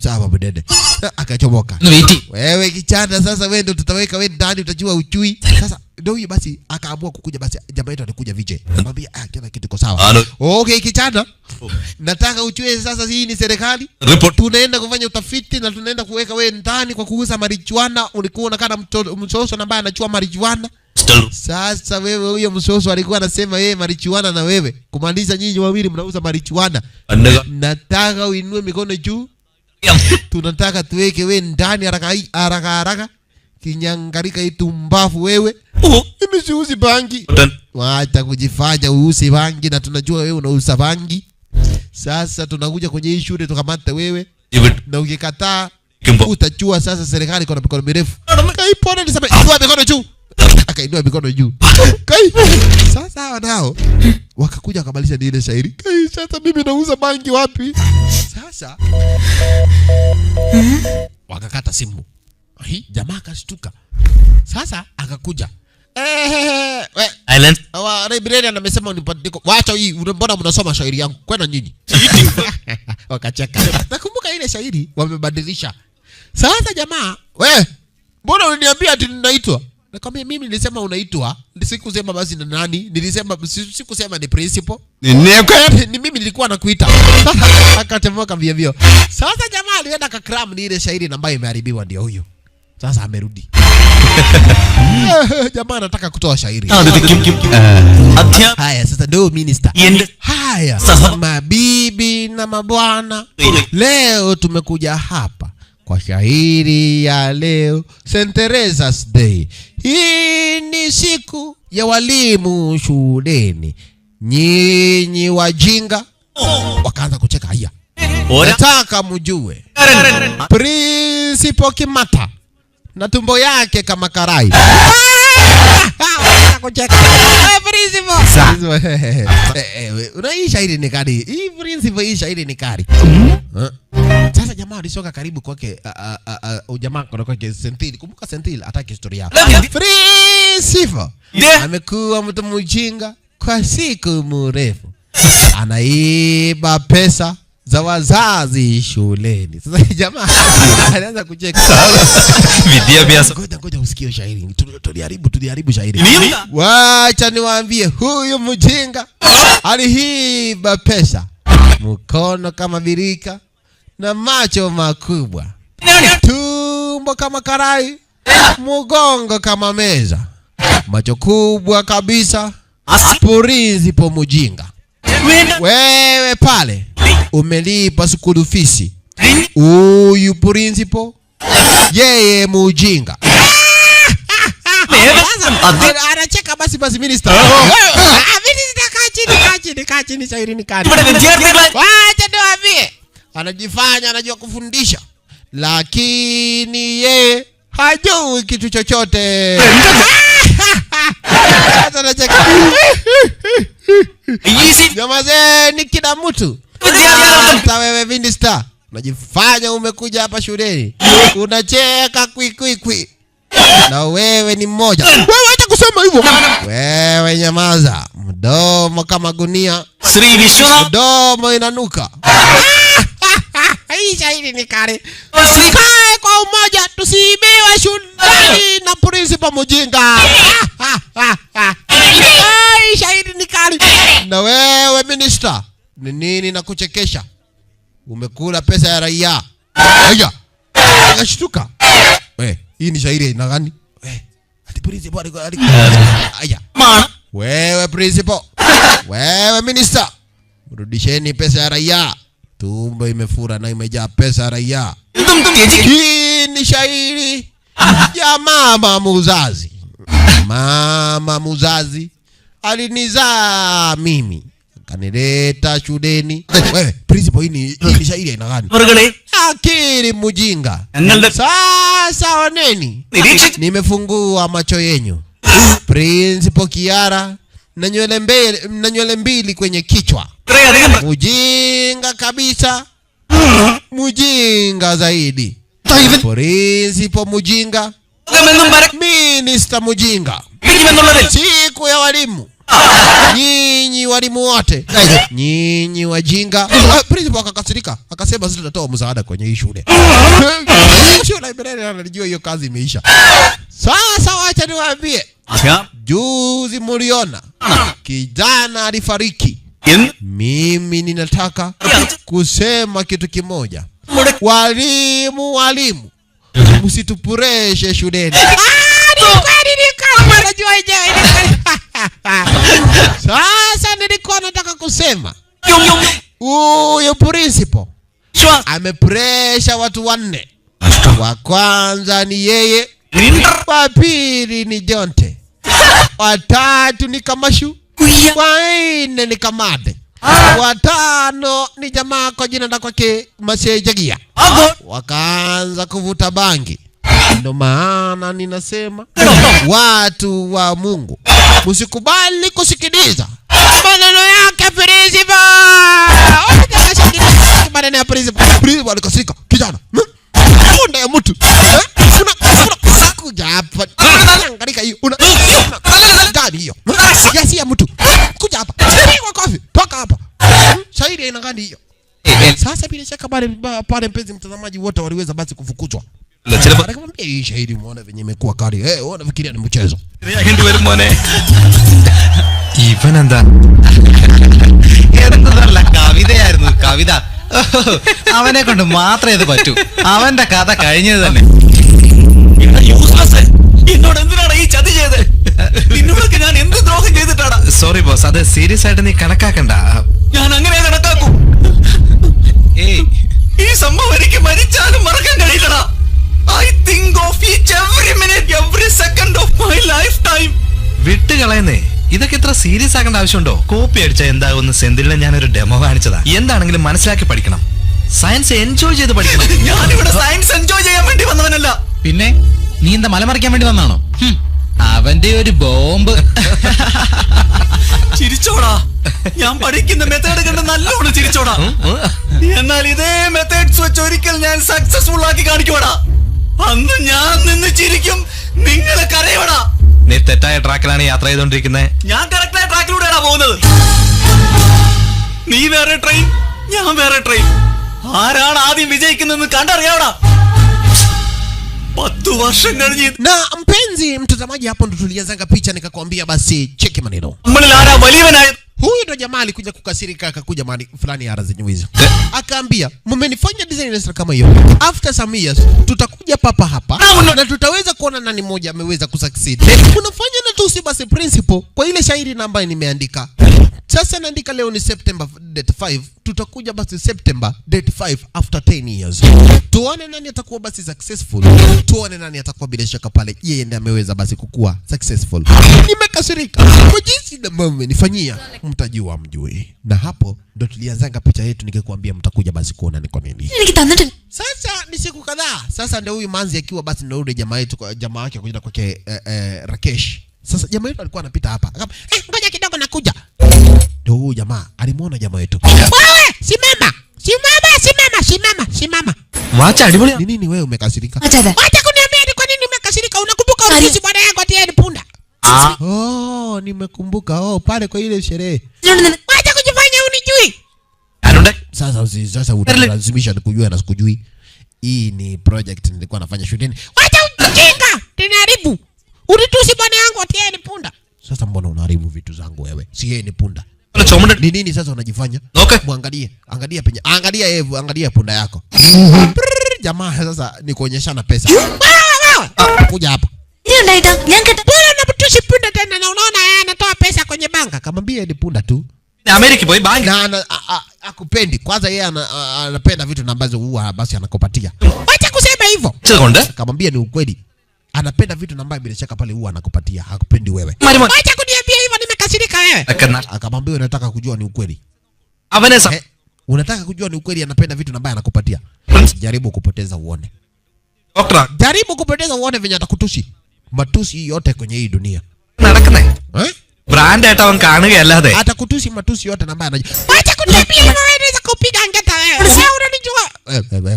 Sawa mdede. Akachomoka. Wewe kichana sasa wewe ndio tutaweka wewe ndani, utajua uchui. Sasa ndio huyu basi akaamua kukuja basi jamaa yetu alikuja VJ. Akamwambia kila kitu kiko sawa. Okay kichana. Nataka uchue sasa hii ni serikali. Tunaenda kufanya utafiti na tunaenda kuweka wewe ndani kwa kuuza marijuana. Ulikuwa unakaa msoso ambaye anachua marijuana. Sasa wewe huyo msoso alikuwa anasema yeye marijuana na wewe. Kumaanisha nyinyi wawili mnauza marijuana. Nataka uinue mikono juu. Tunataka tuweke wewe ndani haraka. Kinyangarika itumbafu wewe. Mimi siuzi bangi. Wacha kujifanya uuzi bangi na tunajua wewe unauza bangi. Sasa tunakuja kwenye hii shule tukamata wewe. Na ukikataa utachua sasa serikali iko na mikono mirefu. Kai Ponde nisema inua mikono juu. Akainua mikono juu. Kai. Sasa hawa nao wakakuja wakabalisha ile shairi. Kai sasa mimi nauza bangi wapi? Sasa wakakata simu. Jamaa akashtuka. Sasa akakuja. Island. Librarian amesema unipandiko. Wacha hii, mbona mnasoma shairi yangu? Kwenda nyinyi. Wakacheka. Nakumbuka ile shairi wamebadilisha. Sasa jamaa, mbona unaniambia ati ninaitwa? Nakwambia mimi nilisema unaitwa. Sikusema basi na nani? Nilisema sikusema ni principal. Ni mimi nilikuwa nakuita. Akatemoka vivyo. Sasa jamaa alienda kakram ni ile shairi ambayo imeharibiwa ndio huyo. Sasa amerudi. Jamaa anataka kutoa shairi. Haya sasa ndio minister. Haya sasa mabibi na mabwana. Leo tumekuja hapa kwa shairi ya leo, St. Teresa's Day. Hii ni siku ya walimu shuleni. Nyinyi wajinga. Wakaanza kucheka haya. Nataka mjue Principal Kimata na tumbo yake kama karai. Kucheka. Principal. Hii shairi ni kali. Hii Principal hii shairi ni kali. Sasa jamaa alishoka karibu kwake jamaa kwake Sentil. Kumbuka Sentil ataki historia. Principal. Amekuwa mtu mjinga kwa siku mrefu. Anaiba pesa za wazazi shuleni. Sasa jamaa anaanza kucheka. Vidia biasa. Ngoja usikie shairi. Tuliharibu shairi. Wacha niwaambie huyu mjinga aliiba pesa. Mkono kama birika na macho makubwa. Tumbo kama karai, mgongo kama meza. Macho kubwa kabisa. Principal mjinga. Wewe pale umelipa school fees. Huyu Principal yeye mjinga. Anacheka basi minister. Minister kachini shairi ni kali. Wacha niwaambie. Anajifanya anajua kufundisha, lakini yeye hajui kitu chochote. Sasa anacheka. Nyamazeni kila mtu. Hata wewe minister, unajifanya umekuja hapa shuleni. Unacheka kwi. Na wewe ni mmoja. Wewe acha kusema hivyo. Wewe nyamaza. Mdomo kama gunia. Sri Vishwanath. Mdomo inanuka. Hii shahidi ni kale. Kae kwa umoja tusiibiwe shuleni na principal mjinga. Hii shahidi ni kale. Na wewe minister, ni nini na kuchekesha? Umekula pesa ya raia. Haya. Akashtuka. Hii ni shahidi ina gani? Ati principal haya. Wewe principal. Wewe minister. Rudisheni pesa ya raia. Tumbo imefura na imejaa pesa ya raia. Hii ni shairi ya mama muzazi. Mama muzazi alinizaa mimi, akanileta shuleni. Wewe principal, hii ni shairi ina gani? Akili mjinga. Sasa oneni. Nimefungua macho yenyu. Principal Kiara na nywele mbili kwenye kichwa. Mujinga kabisa. Mujinga zaidi. Principal mujinga. Minister mujinga. Siku ya walimu. Nyinyi walimu wote. Nyinyi wajinga. Principal akakasirika. Akasema sitatoa msaada kwenye hii shule. Shule mbele analijua hiyo kazi imeisha. Sasa wacha niwaambie. Juzi muliona kijana alifariki. Mimi ninataka kusema kitu kimoja. Walimu msitupureshe shuleni. Sasa nilikuwa nataka kusema huyo principal amepresha watu 4. Wa kwanza ni yeye, wa pili ni Jonte, wa tatu ni Kamashu, wa 4 ni Kamade, wa 5 ni jamaa kwa jina la kwake Masejagia. Wakaanza kuvuta bangi. Ndio maana ninasema watu wa Mungu msikubali kusikiliza maneno yake principal. Maneno ya principal alikasirika. Kijana Unda ya mtu kuja hapa. Angalia hiyo. Gani hiyo? Yasi ya mtu. Kuja hapa. Kwa kofi. Toka hapa. Shairi ina gani hiyo? Sasa bila shaka pale mpenzi mtazamaji wote waliweza basi kufukuzwa. Akamwambia hii shahidi muone venye imekuwa kali. Wewe unafikiria ni mchezo? ഇവനെന്താ എന്തുള്ള കവിതയായിരുന്നു കവിത. അവനെ കൊണ്ട് മാത്രമേ ഇത് പറ്റൂ. അവന്റെ കഥ കഴിഞ്ഞത് തന്നെ. എന്നോട് എന്തിനാണ് ഈ ചതി ചെയ്തത്? നിന്നോടൊക്കെ ഞാൻ എന്ത് ദ്രോഹം ചെയ്തിട്ടാണ്? സോറി ബോസ്, അത് സീരിയസ് ആയിട്ട് നീ കണക്കാക്കണ്ട. ഞാൻ അങ്ങനെ കണക്കാക്കും. ഈ സംഭവം എനിക്ക് മരിച്ചാലും മറക്കാൻ കഴിയില്ലടാ. I think of each every minute, every second of my lifetime. വിട്ട് കളയുന്നേ. ഇതൊക്കെ ഇത്ര സീരിയസ് ആക്കേണ്ട ആവശ്യമുണ്ടോ? കോപ്പി അടിച്ച എന്താകുന്ന സെന്തിലിനെ ഞാനൊരു ഡെമോ കാണിച്ചതാ. എന്താണെങ്കിലും മനസ്സിലാക്കി പഠിക്കണം. സയൻസ് എൻജോയ് ചെയ്ത് പഠിക്കണം. ഞാനിവിടെ സയൻസ് എൻജോയ് ചെയ്യാൻ വേണ്ടി വന്നവനല്ല. പിന്നെ നീ എന്താ മലമറിക്കാൻ വേണ്ടി വന്നാണോ? അവന്റെ ഒരു ബോംബ്. ചിരിച്ചോടാ. ഞാൻ പഠിക്കുന്ന മെത്തേഡ് കണ്ട് നല്ലോണം ചിരിച്ചോടാ. എന്നാൽ ഇതേ മെത്തേഡ്സ് വെച്ച് ഒരിക്കൽ ഞാൻ സക്സസ്ഫുൾ ആക്കി കാണിക്കുവാടാ. അന്ന് ഞാൻ നിന്ന് ചിരിക്കും, നിങ്ങളെ കരയോടാ. നീ തെറ്റായ ട്രാക്കിലാണ് യാത്ര ചെയ്തോണ്ടിരിക്കുന്നത്. ഞാൻ കറക്റ്റായ ട്രാക്കിലൂടെയാണോ പോകുന്നത്? നീ വേറെ ട്രെയിൻ, ഞാൻ വേറെ ട്രെയിൻ. ആരാണ് ആദ്യം വിജയിക്കുന്നതെന്ന് കണ്ടറിയാവടാ. 10 വർഷം കഴിഞ്ഞ്. Na mpenzi mtazamaji, hapo ndo tulianza picha nikakwambia basi cheki maneno. നമ്മളിൽ ആരാ വലിയവനായ? Huyu ndo jamaa alikuja kukasirika, akakuja mahali fulani ya arazi nyuizo. Akaambia, "Mmenifanya design kama hiyo. After some years tutakuja papa hapa na tutaweza kuona nani mmoja ameweza kusucceed." Unafanya na tusi basi principal kwa ile shairi na ambayo nimeandika. Sasa naandika leo ni September date 5, tutakuja basi September date 5 after 10 years. Tuone nani atakuwa basi successful. Tuone nani atakuwa bila shaka pale yeye ndiye ameweza basi kukua successful. Nimekasirika kwa jinsi na mama nifanyia, mtajua mjui. Na hapo ndo tulianzanga picha yetu nikikwambia mtakuja basi kuona ni kwa nini. Sasa ni siku kadhaa. Sasa ndio huyu manzi akiwa basi ndio yule jamaa yetu, jamaa yake kuja kwake Rakesh. Sasa jamaa yetu alikuwa anapita hapa. Akam, ngoja kidogo nakuja. Ndio huyu jamaa alimuona jamaa yetu. Wewe simama. Simama. Wacha adibuli. Ni nini wewe umekasirika? Acha kuniambia ni kwa nini umekasirika? Unakumbuka ulizi bwana yangu ati ni punda? Oh, nimekumbuka. Oh, pale kwa ile sherehe. Wacha kujifanya unijui. Sasa utalazimisha nikujue na sikujui. Hii ni project nilikuwa nafanya shuleni. Wacha ujinga. Tunaharibu. Ulitusi bwana yangu ati ni punda. Sasa mbona unaharibu vitu zangu wewe? Si yeye ni punda. Ni nini sasa unajifanya? Okay. Muangalie. Angalia punda yako. Jamaa sasa ni kuonyeshana pesa. Kuja hapa. Ndio ndaita. Bwana unamtusi punda tena na unaona yeye anatoa pesa kwenye banka. Kamwambie ni punda tu. Amerika boy bank. Na akupendi. Kwanza yeye anapenda vitu ambazo huwa basi anakupatia. Acha kusema hivyo. Kamwambie ni ukweli. Anapenda vitu ambazo bila shaka pale huwa anakupatia. Hakupendi wewe. Acha kuniambia hivyo nimekasirika wewe. Akamwambia unataka kujua ni ukweli. Avanesa. Unataka kujua ni ukweli anapenda vitu ambazo anakupatia. Jaribu kupoteza uone. Jaribu kupoteza uone venye atakutusi. Matusi yote kwenye hii dunia. Brand atawan kanugallade. Atakutusi matusi yote ambayo anajua. Acha kuniambia hivyo wewe unaweza kupiga ngeta wewe. Sasa unanijua.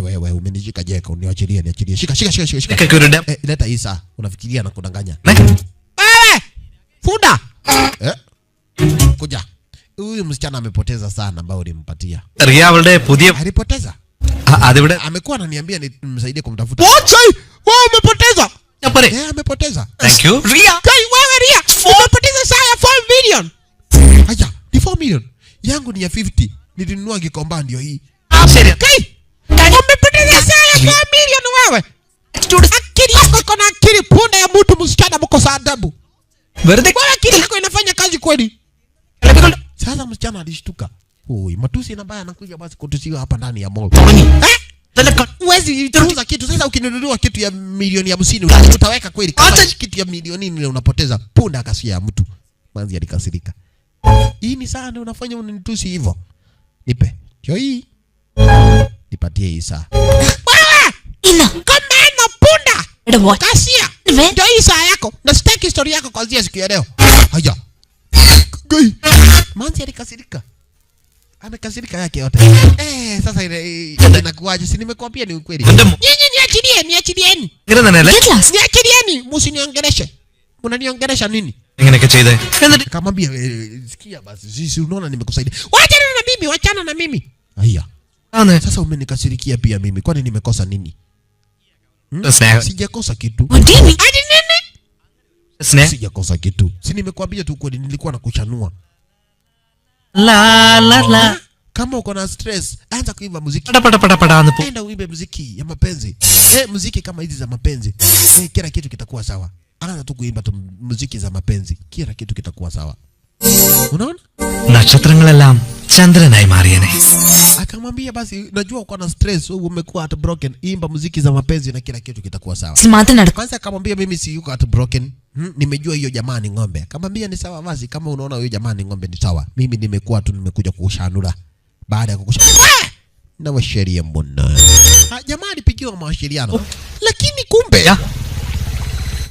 Wewe umenishika jeka niachilie. Shika. Leta hii saa. Unafikiria na kudanganya. Wewe! Funda. Kuja. Huyu msichana amepoteza sana ambao ulimpatia. Riyavalde pudhiya alipoteza. Adivide amekuwa ananiambia nimsaidie kumtafuta. What? Wewe umepoteza. Amepoteza. Thank you. Ria. Wewe Ria. Umepoteza saa ya 4 million. Aya, ni 4 million. Yangu ni ya 50. Nilinunua Gikomba ndio hii. Umepoteza saa ya 4 million wewe. Akili yako iko na akili punda ya mtu msichana mkosa adabu. Wewe akili yako inafanya kazi kweli? Sasa msichana alishtuka. Oi, matusi na mbaya anakuja basi kutusiwa hapa ndani ya mall. Uwezi tuuza kitu sasa ukinunua kitu ya milioni 50 utaweka kweli kama kitu ya milioni 4 unapoteza punda akasia mtu. Manzi alikasirika. Hii ni saa ndio unafanya unanitusi hivyo. Nipe. Ndio hii. Nipatie hii saa. Ina. Kama ina punda. Kasia. Ndio hii saa yako. Na staki story yako kuanzia siku ya leo. Haya. Manzi alikasirika. Amekasirika yake yote. Sasa inakuaje? Si nimekuambia ni ukweli. Nyinyi niachilieni. Niachilieni, msiniongeleshe. Unaniongelesha nini? Kamwambia sikia basi. Sisi unaona nimekusaidia. Wachana na mimi. Haya. Sasa umenikasirikia pia mimi. Kwani nimekosa nini? Sijakosa kitu. Hadi nini? Sijakosa kitu. Si nimekuambia tu kweli nilikuwa nakuchanua. La. Kama uko na stress, anza kuimba muziki. Enda uimbe muziki ya mapenzi. Muziki kama hizi za mapenzi. Kila kitu kitakuwa sawa. Anza tu kuimba tu muziki za mapenzi. Kila kitu kitakuwa sawa. Unaona? Nakshatrangalellam Chandranai mariyane. Akamwambia basi najua uko na stress, umekuwa heartbroken, imba muziki za mapenzi na kila kitu kitakuwa sawa. Kwanza akamwambia mimi si yuko heartbroken. Nimejua hiyo jamaa ni ng'ombe. Akamwambia ni sawa basi kama unaona huyo jamaa ni ng'ombe ni sawa. Mimi nimekuja kushanura. Baada ya kukushanura na washeria mbona. Jamaa alipigiwa mawasiliano. Lakini kumbe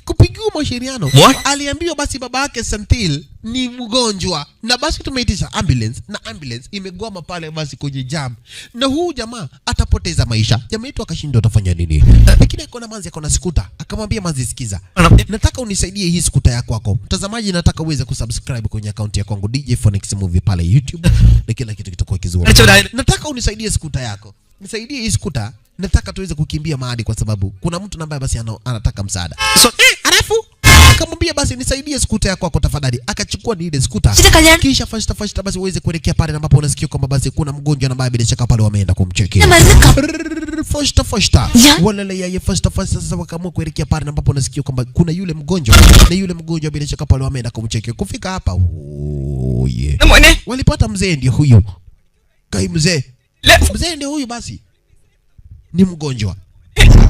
kupigiwa mawasiliano aliambiwa basi baba yake Santil ni mgonjwa na basi tumeitisha ambulance na ambulance imegoma pale basi kwenye jam na huu jamaa atapoteza maisha. Jamaa yetu akashindwa atafanya nini. Lakini akona Manzi akona skuta. Akamwambia Manzi sikiza. Nataka unisaidie hii skuta yako kwako. Mtazamaji nataka uweze kusubscribe kwenye account ya kwangu DJ Phonix Movie pale YouTube na kila kitu kitakuwa kizuri. Nataka unisaidie skuta yako. Nisaidie hii skuta. Nataka tuweze kukimbia mahali kwa sababu kuna mtu ambaye basi anataka msaada. Alafu akamwambia basi nisaidie skuta yako kwako tafadhali. Akachukua ni ile skuta. Kisha fasta basi uweze kuelekea pale ambapo unasikia kwamba basi kuna mgonjwa ambaye bila shaka pale wameenda kumcheki. Fasta. Wala yeye fasta sasa wakaamua kuelekea pale ambapo unasikia kwamba kuna yule mgonjwa na yule mgonjwa bila shaka pale wameenda kumcheki. Kufika hapa walipata mzee ndio huyu. Mzee ndio huyu basi. Ni mgonjwa.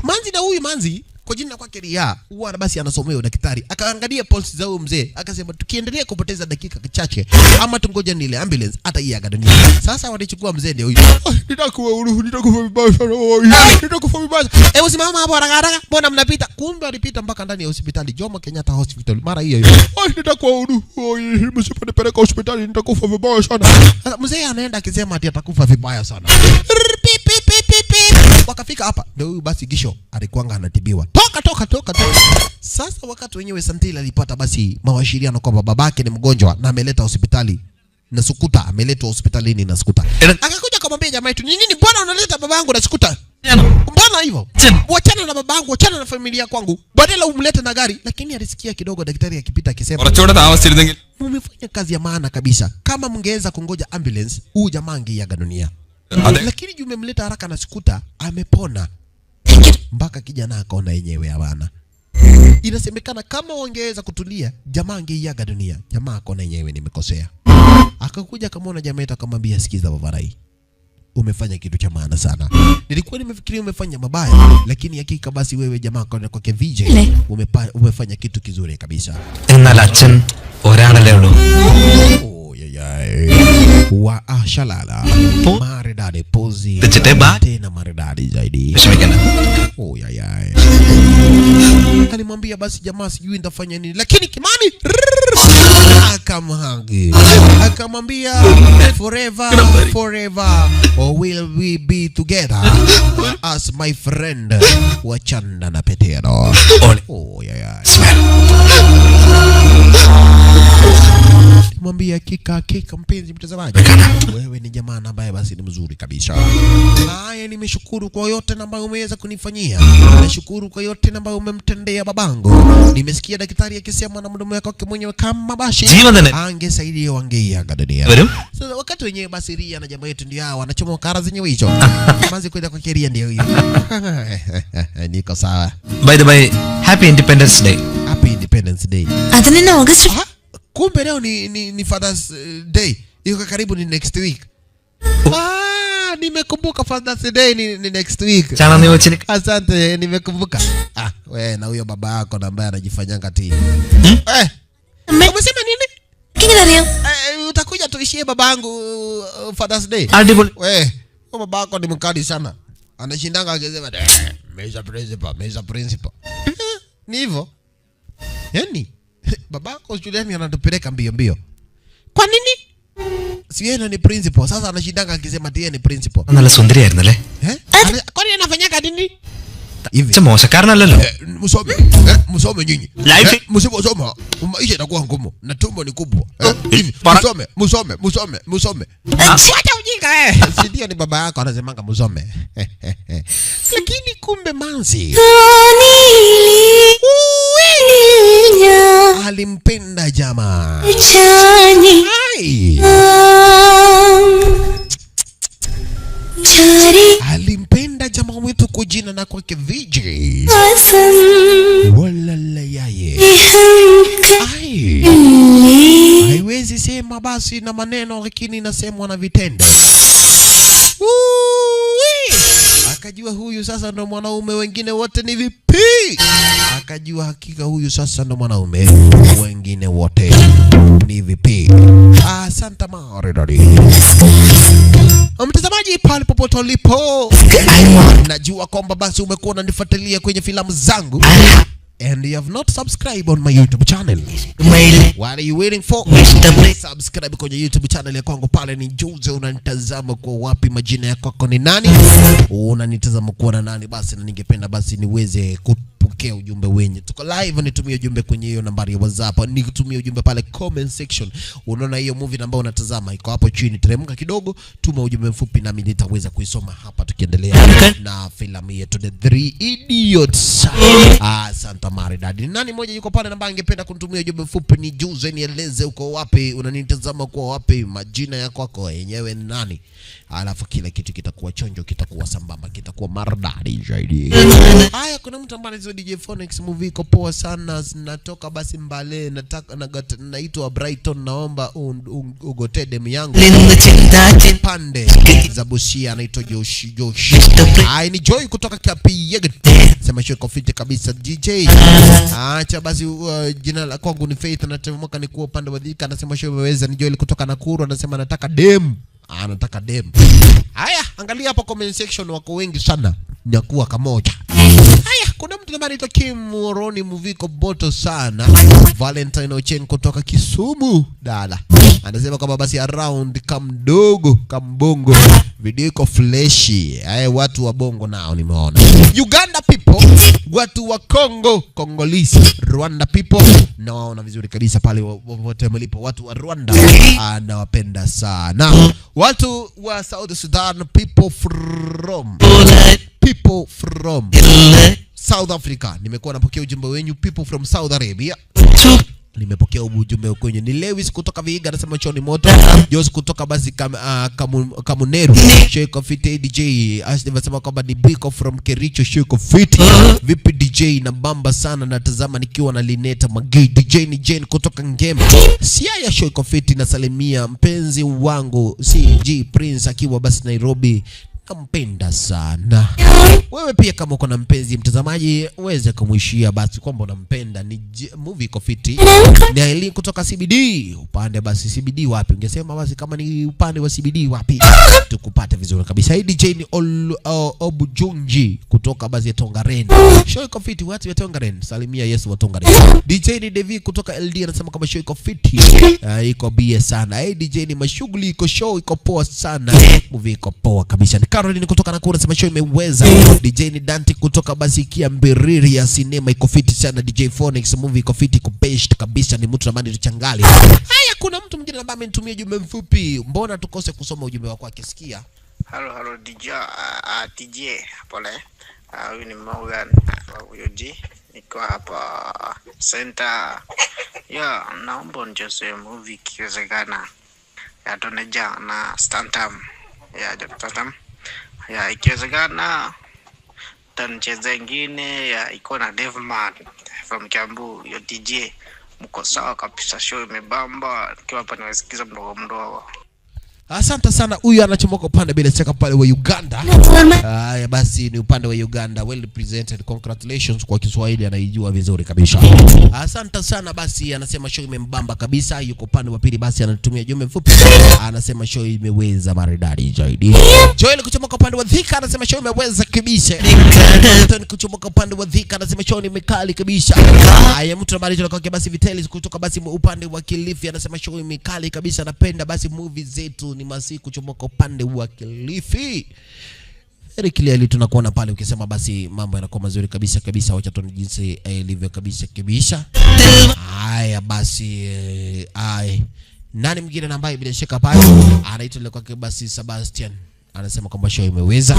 Manzi na huyu Manzi kwa jina kwake Ria, huwa basi anasomea udaktari. Akaangalia pulse za huyo mzee, akasema tukiendelea kupoteza dakika chache ama tungoja ile ambulance hata iaga dunia. Sasa walichukua mzee ndio huyo. Nitakufa vibaya sana. Nitakufa vibaya. Usimama hapo haraka. Mbona mnapita? Kumbe alipita mpaka ndani ya hospitali Jomo Kenyatta Hospital. Mara hiyo. Nitakuwa huru. Msipeleke hospitali nitakufa vibaya sana. Sasa mzee anaenda akisema ati atakufa vibaya sana. Wakafika hapa ndio huyu basi Gisho alikuanga anatibiwa. Toka. Sasa wakati wenyewe Santila alipata basi mawashiriano kwamba babake ni mgonjwa na ameleta hospitali na Sukuta, ameletwa hospitalini na Sukuta. Akakuja kumwambia jamaa yetu, "Nini mbona unaleta babangu na Sukuta? Mbona hivyo? Wachana na babangu, wachana na familia kwangu. Badala umlete na gari." Lakini alisikia kidogo daktari akipita akisema, "Mmefanya kazi ya maana kabisa. Kama mngeweza kungoja ambulance, huyu jamaa angeiaga dunia." Lakini juu mmemleta haraka na Sukuta, amepona. Mpaka kijana akaona yenyewe hapana. Inasemekana kama wangeweza kutulia, jamaa angeiaga dunia. Jamaa akaona yenyewe nimekosea. Akakuja akamwona jamaa yetu akamwambia, "Sikiza Bavarai, umefanya kitu cha maana sana. Nilikuwa nimefikiria umefanya mabaya, lakini hakika basi wewe jamaa kwa VJ umefanya kitu kizuri kabisa." എന്നാൽ അച്ഛൻ ഒരാളല്ലേ ഉള്ളൂ. Wa shalala maridadi pozi tena maridadi zaidi. Alimwambia basi jamaa sijui nitafanya nini, lakini Kimani akamwambia forever or will we be together as my friend Wachanda na Petero. Mwambia kika mpenzi mtazamaji, wewe ni jamaa ambaye basi ni mzuri kabisa. Haya, nimeshukuru kwa yote ambayo umeweza kunifanyia. Nashukuru kwa yote ambayo umemtendea babangu. Nimesikia daktari akisema na mdomo wake mwenyewe kama bashi angesaidia wangeiaga dunia. Sasa wakati wenyewe basi Ria na jamaa yetu ndio hao wanachoma kara zenyewe hicho. Kwanza kwenda kwa Ria ndio hiyo. Niko sawa. By the way, happy Independence Day. Happy Independence Day. Adana August. Kumbe leo ni Father's Day. Iko karibu ni next week. Nimekumbuka Father's Day ni next week. Asante, nimekumbuka. Wewe na huyo baba yako ambaye anajifanyanga tii. Umesema nini? Kinyo Utakuja tuishie babangu Father's Day. Wewe, baba yako ni mkali sana. Anashindanga akisema, Meza principal. Ni hivyo? Yaani babako Juliani anatupeleka mbio. Kwa nini? Si yeye ni principal. Sasa anashindanga akisema yeye ni principal. നല്ല സുന്ദരിയായിരുന്നല്ലേ? Kwa nini anafanyaka nini? Hivi. മോശക്കാരനല്ലല്ലോ. Msome nyinyi. Msoma. Maisha itakuwa ngumu na tumbo ni kubwa. Hivi. Msome. Acha ujinga Si ndio ni baba yako anasemanga msome. Lakini kumbe manzi alimpenda jamaa. Alimpenda jamaa wetu kwa jina na kwake VJ. Walala yaye. Haiwezi sema basi na maneno, lakini inasemwa na vitendo. Akajua huyu sasa ndo mwanaume, wengine wote ni vipi. Akajua hakika huyu sasa ndo mwanaume, wengine wote ni vipi. Santa Maridadi. Mtazamaji pale popote ulipo, najua kwamba basi umekuwa unanifuatilia kwenye filamu zangu and you have not subscribed on my YouTube channel. What are you waiting for? Subscribe kwenye YouTube channel ya kwangu pale ni Juze. Unanitazama kwa wapi? Majina ya kwako ni nani? Unanitazama kwa na nani? Basi na ningependa basi niweze kupokea ujumbe wenye. Tuko live, nitumie ujumbe kwenye hiyo nambari ya WhatsApp. Nitumie ujumbe pale comment section. Unaona hiyo movie ambayo unatazama iko hapo chini. Teremka kidogo, tuma ujumbe mfupi nami nitaweza kuisoma hapa tukiendelea na filamu yetu The Three Idiots. Santa Maridadi. Nani mmoja yuko pale ambaye angependa kunitumia ujumbe mfupi ni Juze, nieleze uko wapi, unanitazama kwa wapi, majina yako kwako yenyewe ni nani? Alafu kila kitu kitakuwa chonjo, kitakuwa sambamba, kitakuwa maridadi zaidi. Haya, kuna mtu ambaye anaitwa DJ Phoenix, movie iko poa sana, natoka basi Mbale, nataka naitwa Brighton, naomba ugotee demu yangu pande za za Busia anaitwa Josh. Ni Joy kutoka Kapiyega. Sema show iko fiti kabisa DJ. Acha basi jina la kwangu ni Faith na temoka ni kuwa upande wa Dhika. Anasema show imeweza. Ni Joy kutoka Nakuru anasema anataka dem. Anataka dem. Haya, angalia hapo comment section wako wengi sana. Nyakuwa kamoja. Haya, kuna mtu ambaye anaitwa Kim Roni Muviko Boto sana. Valentine Ochen kutoka Kisumu. Dada. Anasema kama basi around kamdogo, kambongo. Video iko flashy. Haya, watu wa bongo nao nimeona. Uganda people, watu wa Congo, Congolese, Rwanda people. Na waona vizuri kabisa pale wote mlipo. Watu wa Rwanda anawapenda sana. Watu wa South Sudan, people from South Africa. Nimekuwa napokea ujumbe wenu. People from Saudi Arabia. Nimepokea ujumbe wenu. Ni Lewis kutoka Vihiga anasema choni moto. Jose kutoka basi Kamuneru. Sheikh of Fit DJ. Ashley anasema kwamba ni Biko from Kericho. Sheikh of Fit. Vipi DJ na bamba sana natazama nikiwa na Lineta Magi. DJ ni Jane kutoka Ngema. Siaya Sheikh of Fit nasalimia mpenzi wangu CG Prince akiwa basi Nairobi. Nampenda sana. Wewe pia kama uko na mpenzi mtazamaji uweze kumuishia basi kwamba unampenda. Ni movie iko fiti. Ni Aileen kutoka CBD. Upande basi CBD wapi? Ungesema basi kama ni upande wa CBD wapi? Tukupate vizuri kabisa. Hii DJ ni Obujunji kutoka basi Tongaren. Show iko fiti watu wa Tongaren. Salimia Yesu wa Tongaren. DJ ni Devi kutoka LD anasema kama show iko fiti. Iko bie sana. Hii DJ ni mashughuli iko show iko poa sana. Movie iko poa kabisa. Caroline kutoka Nakuru anasema show imeweza. DJ ni Dante kutoka basi Kiambiriri ya sinema iko fiti sana. DJ Phoenix movie iko fiti iko best kabisa. Ni mtu ambaye tuchangali. Haya, kuna mtu mwingine ambaye amenitumia ujumbe mfupi. Mbona tukose kusoma ujumbe wako akisikia? Hello DJ TJ pole. Huyu ni Morgan wa UG. Niko hapa center. Naomba nicheze movie kiwezekana. Ya Toneja na Stantam. Ya Stantam. Ya ikiwezekana tancheza ingine ya iko na Devman from Kiambu. Yo DJ mko sawa kabisa, show imebamba. Kwa hapa niwasikiza mdogo. Asante sana. Huyu anachomoka upande bila shaka pale wa Uganda. Haya basi ni upande wa Uganda. Well represented. Congratulations kwa Kiswahili anaijua vizuri kabisa. Asante sana basi anasema show imembamba kabisa. Yuko upande wa pili basi anatumia jumbe mfupi. Anasema show imeweza maridadi zaidi. Joel kuchomoka upande wa Dhika anasema show imeweza kabisa. Anton kuchomoka upande wa Dhika anasema show ni mekali kabisa. Haya mtu ambaye tunatoka basi Vitalis kutoka basi upande wa Kilifi anasema show imekali kabisa. Napenda basi movie zetu ni masiku kuchomoka upande wa Kilifi. Very clearly tunakuona pale ukisema basi mambo yanakuwa mazuri kabisa kabisa. Wacha tuone jinsi ilivyo kabisa. Haya basi nani mwingine na ambaye bila shaka pale anaitwa kwake basi Sebastian anasema kwamba show imeweza.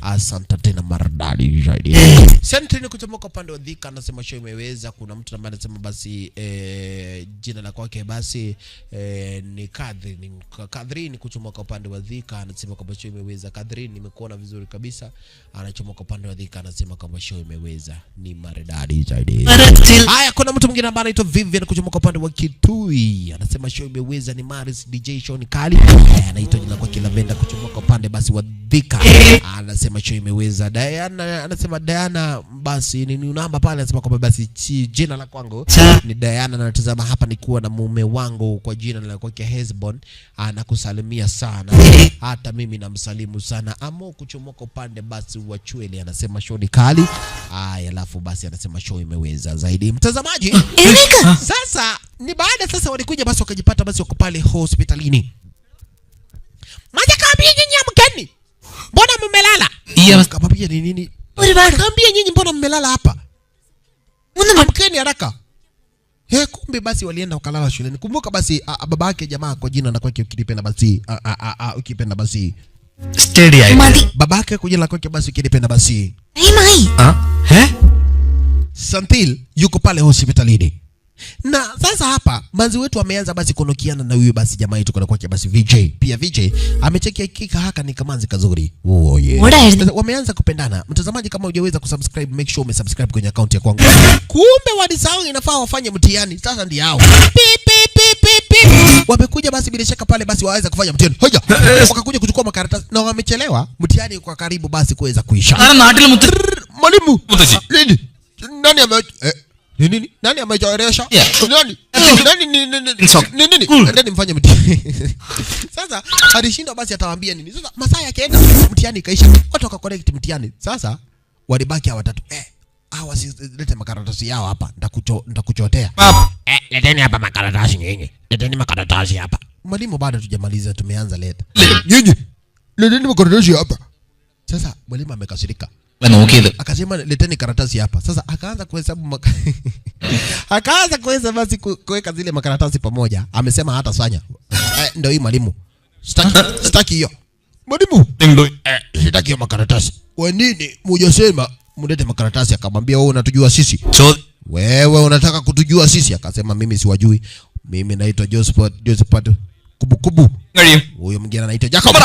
Asante tena maridadi zaidi. Sentini kuchomoka upande wa Dhika anasema show imeweza. Kuna mtu ambaye anasema basi jina la kwake basi ni Kadrini kuchomoka upande wa Dhika anasema kwamba show imeweza. Kadrini nimekuona vizuri kabisa. Anachomoka upande wa Dhika anasema kwamba show imeweza. Ni maridadi zaidi. Haya, kuna mtu mwingine ambaye anaitwa Vivian kuchomoka upande wa Kitui anasema show imeweza. Ni Maris DJ show ni kali. Anaitwa jina kwake Lavenda kuchomoka upande basi wa Dhika anasema show imeweza. Diana anasema Diana basi ni namba pale anasema kwamba basi jina la kwangu ni Diana na natazama hapa nikuwa na mume wangu kwa jina la kwake Hezbon anakusalimia sana. Hata mimi namsalimu sana. Amo kuchomoka upande basi wa Chwele anasema show ni kali. Haya alafu basi anasema show imeweza zaidi. Mtazamaji sasa ni baada sasa walikuja basi wakajipata basi wako pale hospitalini. Kambia nyinyi amkeni. Mbona mmelala? Kambia ni nini? Kambia nyinyi mbona mmelala hapa? Amkeni haraka. Kumbe basi walienda wakalala shuleni. Kumbuka basi baba yake jamaa kwa jina na kwake ukipenda basi ukipenda basi Steady idea. Baba yake kwa jina kwake basi ukipenda basi. Santil yuko pale hospitalini. Na sasa hapa manzi wetu ameanza basi kunokiana na huyu basi jamaa yetu kwa kwake basi VJ. Pia VJ amechekia kika haka ni kamanzi kazuri. Oh yeah. Wameanza kupendana. Mtazamaji kama hujaweza kusubscribe make sure umesubscribe kwenye account ya kwangu. Kumbe wadisao inafaa wafanye mtihani. Sasa ndio hao. Wamekuja basi bila shaka pale basi waweza kufanya mtihani. Hoja. Wakakuja kuchukua makaratasi na wamechelewa. Mtihani kwa karibu basi kuweza kuisha. Mwalimu. Nini? Nani ame nini? Nani amechoresha? Nani? Nini? Nani mfanye mtihani? Sasa alishindwa basi atawaambia nini? Sasa masaa yakaenda mtihani kaisha. Watu wakacorrect mtihani. Sasa walibaki hawa watatu. Hawa si lete makaratasi yao hapa. Nitakuchotea. Leteni hapa makaratasi nyinyi. Leteni makaratasi hapa. Mwalimu bado tujamaliza tumeanza leta. Nyinyi. Leteni makaratasi hapa. Sasa mwalimu amekasirika. Akasema leteni karatasi hapa. Sasa akaanza kuhesabu akaanza kuhesabu basi kuweka zile makaratasi pamoja. Amesema hata sanya. Ndio hii mwalimu. Sitaki hiyo. Mwalimu. Sitaki hiyo makaratasi. Kwa nini mujasema mlete makaratasi? Akamwambia wewe unatujua sisi. Wewe unataka kutujua sisi? Akasema mimi siwajui. Mimi naitwa Josephat Kubukubu. Huyo mwingine anaitwa Jacob.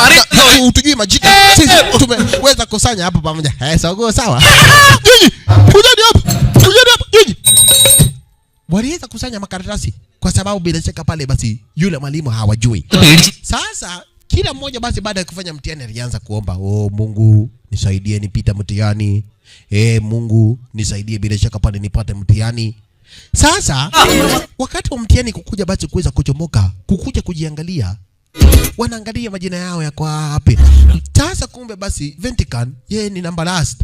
Utujui majina. Sisi tumeweza kusanya hapa pamoja. Sawa sawa. Nyinyi, kujeni hapa. Kujeni hapa nyinyi. Waliweza kusanya makaratasi kwa sababu bila shaka pale basi yule mwalimu hawajui. Sasa kila mmoja basi baada ya kufanya mtihani alianza kuomba, Mungu nisaidie nipite mtihani. Mungu nisaidie bila shaka pale nipate mtihani. Sasa wakati wa mtihani kukuja basi kuweza kuchomoka, kukuja kujiangalia, wanaangalia majina yao yako wapi. Sasa kumbe basi Ventican yeye ni number last.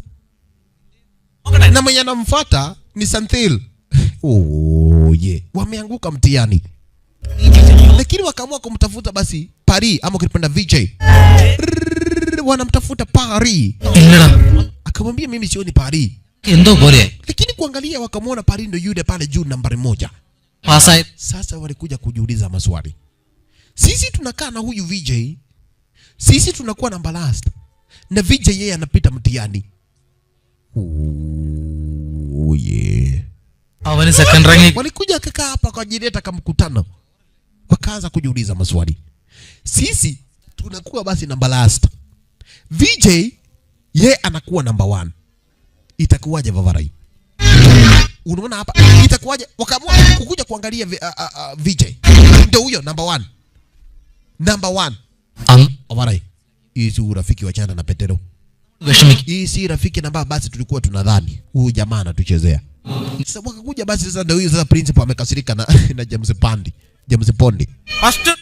Na mwenye anamfuata ni Santhil. Wameanguka mtihani. Lakini wakaamua kumtafuta basi Paris ama ukipenda VJ. Wanamtafuta Paris. Akamwambia mimi sioni Paris. Lakini kuangalia wakamwona Paris ndio yule pale juu nambari 1. Sasa walikuja kujiuliza maswali. Sisi tunakaa na huyu VJ. Sisi tunakuwa namba last. Na VJ yeye anapita mtihani. Walikuja akakaa hapa kwa jireta kama mkutano. Wakaanza kujiuliza maswali. Sisi tunakuwa basi namba last. VJ yeye anakuwa namba 1. Itakuwaje Vavarai? Unaona hapa itakuwaje? Wakaamua kukuja kuangalia VJ. Ndio huyo namba 1. Namba 1. Vavarai. Hii si urafiki wa Chana na Petero. Hii si rafiki namba basi tulikuwa tunadhani. Huyu jamaa anatuchezea. Sasa wakakuja basi sasa ndio huyo sasa principal amekasirika na James Pondi.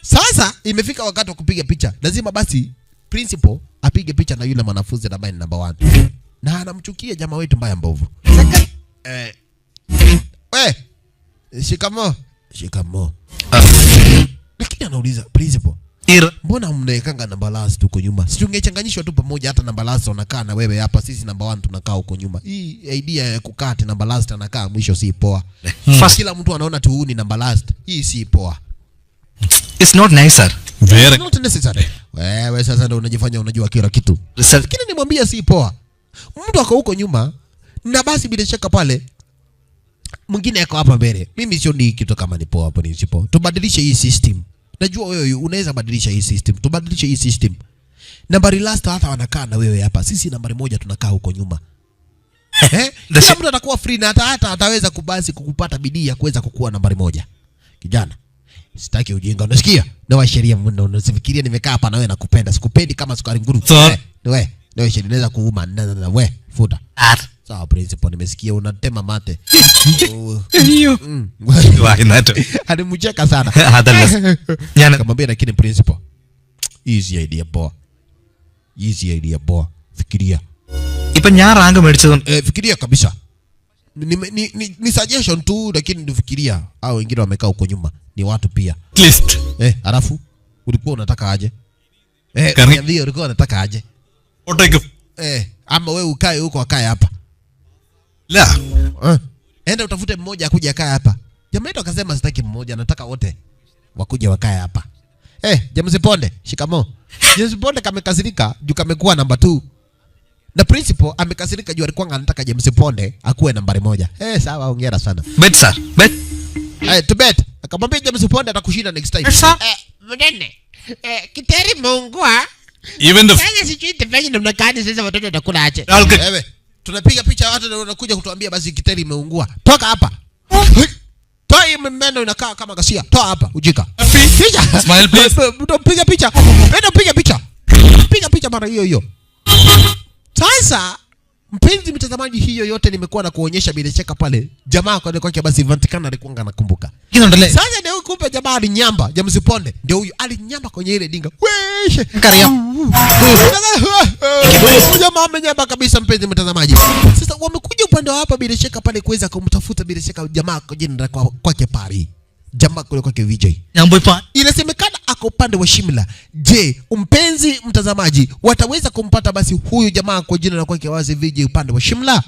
Sasa imefika wakati wa kupiga picha. Lazima basi principal apige picha na yule mwanafunzi ambaye ni namba 1. Na anamchukia jamaa wetu mbaya mbovu. Shikamo. Lakini anauliza principal, mbona mnaekanga namba last huko nyuma? Si tungechanganyishwa tu pamoja, hata namba last unakaa na wewe hapa, sisi namba 1 tunakaa huko nyuma. Hii idea ya kukaa ati namba last anakaa mwisho si poa. Kila mtu anaona tu ni namba last. Hii si poa. It's not nice, sir. Very not necessary. Wewe sasa ndio unajifanya unajua kila kitu. Lakini nimwambia si poa. Mtu ako huko nyuma na basi bila shaka pale mwingine yako hapa mbele. Mimi sio ni kitu kama ni poa hapo ni sipo. Tubadilishe hii system. Najua wewe unaweza badilisha hii system. Tubadilishe hii system. Nambari last hata wanakaa na wewe hapa. Sisi nambari 1 tunakaa huko nyuma. Kila mtu atakuwa free na hata ataweza kubasi kukupata bidii ya kuweza kukua nambari 1. Kijana, sitaki ujinga, unasikia? Na wa sheria mbona unasifikiria nimekaa hapa na wewe nakupenda. Sikupendi kama sukari nguru. Wewe sheria inaweza kuuma na wewe futa. Sawa principal, nimesikia unatema mate. Alimcheka sana. Akamwambia lakini principal, easy idea boy. Fikiria. Ipo ഞാൻ റാങ്ക് മേടിച്ചതും fikiria kabisa. Ni suggestion tu lakini nifikiria hao wengine wamekaa huko nyuma ni watu pia. List. Alafu ulikuwa unataka aje? Niambie ulikuwa unataka aje? Otake. Ama wewe ukae huko akae hapa. La. Enda utafute mmoja akuje akae hapa. Jamaa yetu akasema sitaki mmoja, nataka wote wakuje wakae hapa. James Ponde, shikamo. James Ponde kamekasirika juu kamekuwa namba 2. Na principal amekasirika juu alikuwa anataka James Ponde akuwe nambari 1. Sawa, hongera sana. Bet sir, bet. To bet. Akamwambia James Ponde atakushinda next time. Mnene. Kiteri muungua. Even the sasa sijui tafanya namna gani sasa watoto watakula aje. Wewe, tunapiga picha watu na unakuja kutuambia basi Kiteri imeungua. Toka hapa. Toa hii meno inakaa kama ghasia. Toa hapa ujika. Picha. Smile please. Piga picha. Nenda piga picha. Piga picha mara hiyo. Sasa mpenzi mtazamaji, hiyo yote nimekuwa na kuonyesha bila shaka pale. Jamaa kwake basi Vatikana alikuwa anakumbuka. Sasa ndio kumbe jamaa alinyamba, James Ponde ndio huyu alinyamba kwenye ile dinga. Wewe karia. Jamaa amenyamba kabisa mpenzi mtazamaji. Sasa wamekuja upande wa hapa bila shaka pale kuweza kumtafuta bila shaka jamaa kwa jina kwake Paris. Jamaa kule kwake VJ. Inasemekana ako upande wa Shimla. Je, mpenzi mtazamaji, wataweza kumpata basi huyu jamaa kwa jina la kwake wazi VJ upande wa Shimla?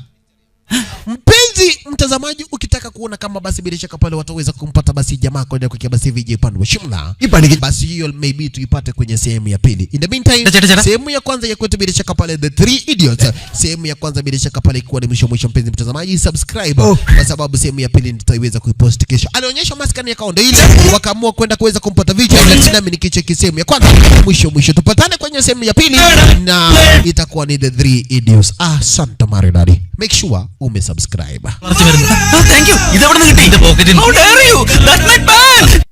Mpenzi mtazamaji, ukitaka kuona kama basi bila shaka pale wataweza kumpata basi jamaa kwa jina kwake basi VJ upande wa Shimla, basi hiyo maybe tuipate kwenye sehemu ya pili. In the meantime, sehemu ya kwanza ya kwetu bila shaka pale The Three Idiots. Sehemu ya kwanza bila shaka pale ikuwa ni mwisho mpenzi mtazamaji, subscribe kwa sababu sehemu ya pili nitaiweza kuipost kesho. Alionyesha maskani ya kaunti ile, wakaamua kwenda kuweza kumpata VJ, nami nikicheki sehemu ya kwanza mwisho. Tupatane kwenye sehemu ya pili na itakuwa ni The Three Idiots. Santa Marinari. Make sure umesubscribe. Thank you. How dare you? That's my bag.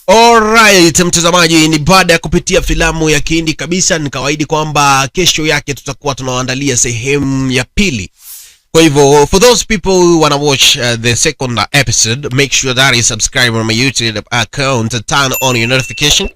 Alright, mtazamaji, ni baada ya kupitia filamu ya Kihindi kabisa, nikawaahidi kwamba kesho yake tutakuwa tunaandalia sehemu ya pili. Kwa hivyo, for those people who wanna watch the second episode, make sure that you subscribe on my YouTube account and turn on your notification.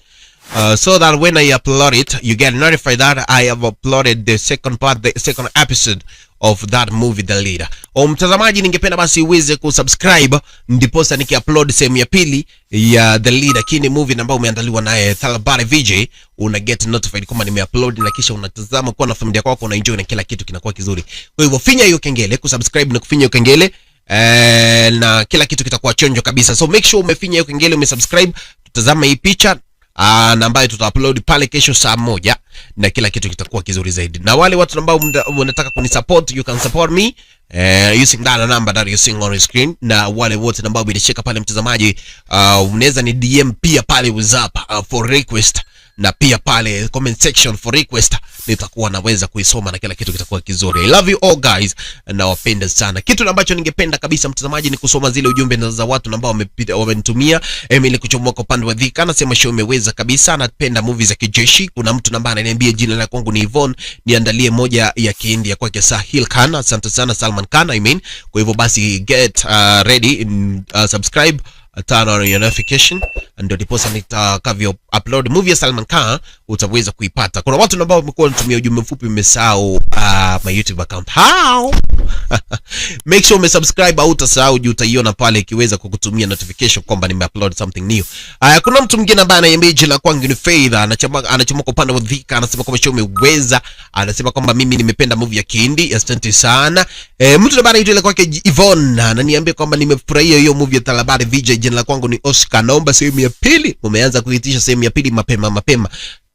So that when I upload it, you get notified that I have uploaded the second part, the second episode of that movie The Leader. Mtazamaji, ningependa basi uweze kusubscribe ndiposa nikiupload sehemu ya pili ya The Leader, kini movie ambayo umeandaliwa naye Thalabari VJ, una get notified kama nimeupload, na kisha unatazama kwa na familia yako, una enjoy na kila kitu kinakuwa kizuri. Kwa hivyo finya hiyo kengele, kusubscribe na kufinya hiyo kengele, na kila kitu kitakuwa chonjo kabisa. So make sure umefinya hiyo kengele, umesubscribe, tutazama hii picha na ambayo tutaupload pale kesho saa 1 na kila kitu kitakuwa kizuri zaidi. Na wale watu ambao wanataka kunisupport, you can support me using that number that you see on your screen. Na wale wote ambao bilishika pale mtazamaji, unaweza ni DM pia pale WhatsApp for request, na pia pale comment section for request, nitakuwa naweza kuisoma na kila kitu kitakuwa kizuri. I love you all guys, na wapenda sana. Kitu ambacho ningependa kabisa mtazamaji ni kusoma zile ujumbe za watu ambao wamenitumia. Emily kuchomoka upande wa Dhika anasema show imeweza kabisa, anapenda movies za kijeshi. Kuna mtu ambaye ananiambia jina la kwangu ni Yvonne, niandalie moja ya Kihindi ya kwake Sahil Khan. Asante sana Salman Khan, I mean. Kwa hivyo basi get ready, subscribe, turn on your notification, ndio diposa nitakavyo upload movie ya Salman Khan utaweza kuipata. Kuna watu ambao wamekuwa wanatumia ujumbe mfupi, umesahau my YouTube account. How? Make sure umesubscribe au utasahau, utaiona pale ikiweza kukutumia notification kwamba nimeupload something new. Kuna mtu mwingine ambaye ananiambia jina kwangu ni Faith, anachomoka upande wa Dhika, anasema kwamba show imeweza, anasema kwamba mimi nimependa movie ya Kihindi. Asante sana. Mtu ambaye anaitwa ile kwake Yvonne ananiambia kwamba nimefurahia hiyo movie ya Thalabari VJ. Jina la kwangu ni Oscar, naomba sehemu ya pili. Umeanza kuitisha sehemu ya pili mapema.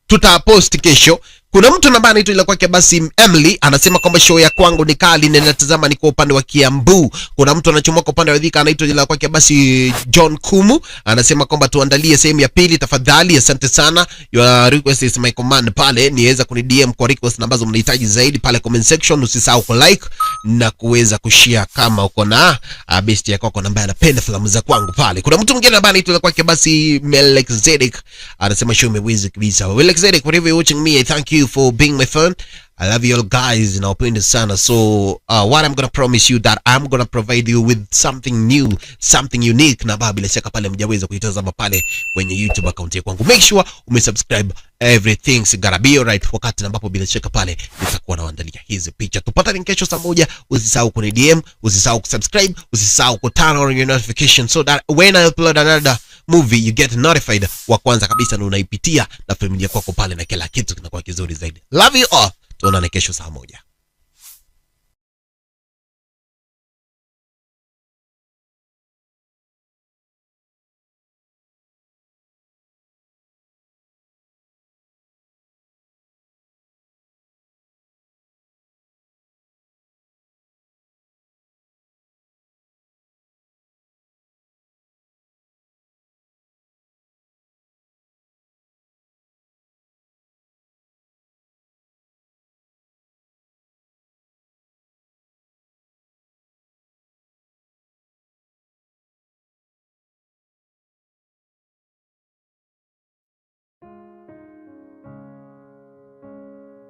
Tutapost kesho. Kuna mtu ambaye anaitwa ile kwake basi Emily anasema kwamba show ya kwangu ni kali na ninatazama niko upande wa Kiambu. Kuna mtu anachomoka upande wa Dhika anaitwa ile kwake basi John Kumu anasema kwamba tuandalie sehemu ya pili tafadhali. Asante sana. Your request is my command pale, niweza kuni DM kwa request ambazo mnahitaji zaidi pale comment section. Usisahau ku like na kuweza kushare kama uko na best yako ambaye anapenda filamu za kwangu pale. Kuna mtu mwingine ambaye anaitwa ile kwake basi Melchizedek anasema show imeweza kabisa. Melchizedek, wherever you're watching me, I thank you for being my friend. I love you all guys, na wapenda sana. So what I'm gonna promise you that I'm gonna provide you with something new, something unique, na bila shaka pale mjaweza kuitazama pale kwenye YouTube account ya kwangu. Make sure umesubscribe, everything's gonna be alright, wakati ambapo bila shaka pale nitakuwa naandalia hizi picha. Tupatane kesho saa 1. Usisahau kuni DM, usisahau kusubscribe, usisahau ku turn on your notification so that when I upload another movie you get notified wa kwanza kabisa, na unaipitia na familia kwako pale, na kila kitu kinakuwa kizuri zaidi. Love you all. Tuonane kesho saa 1.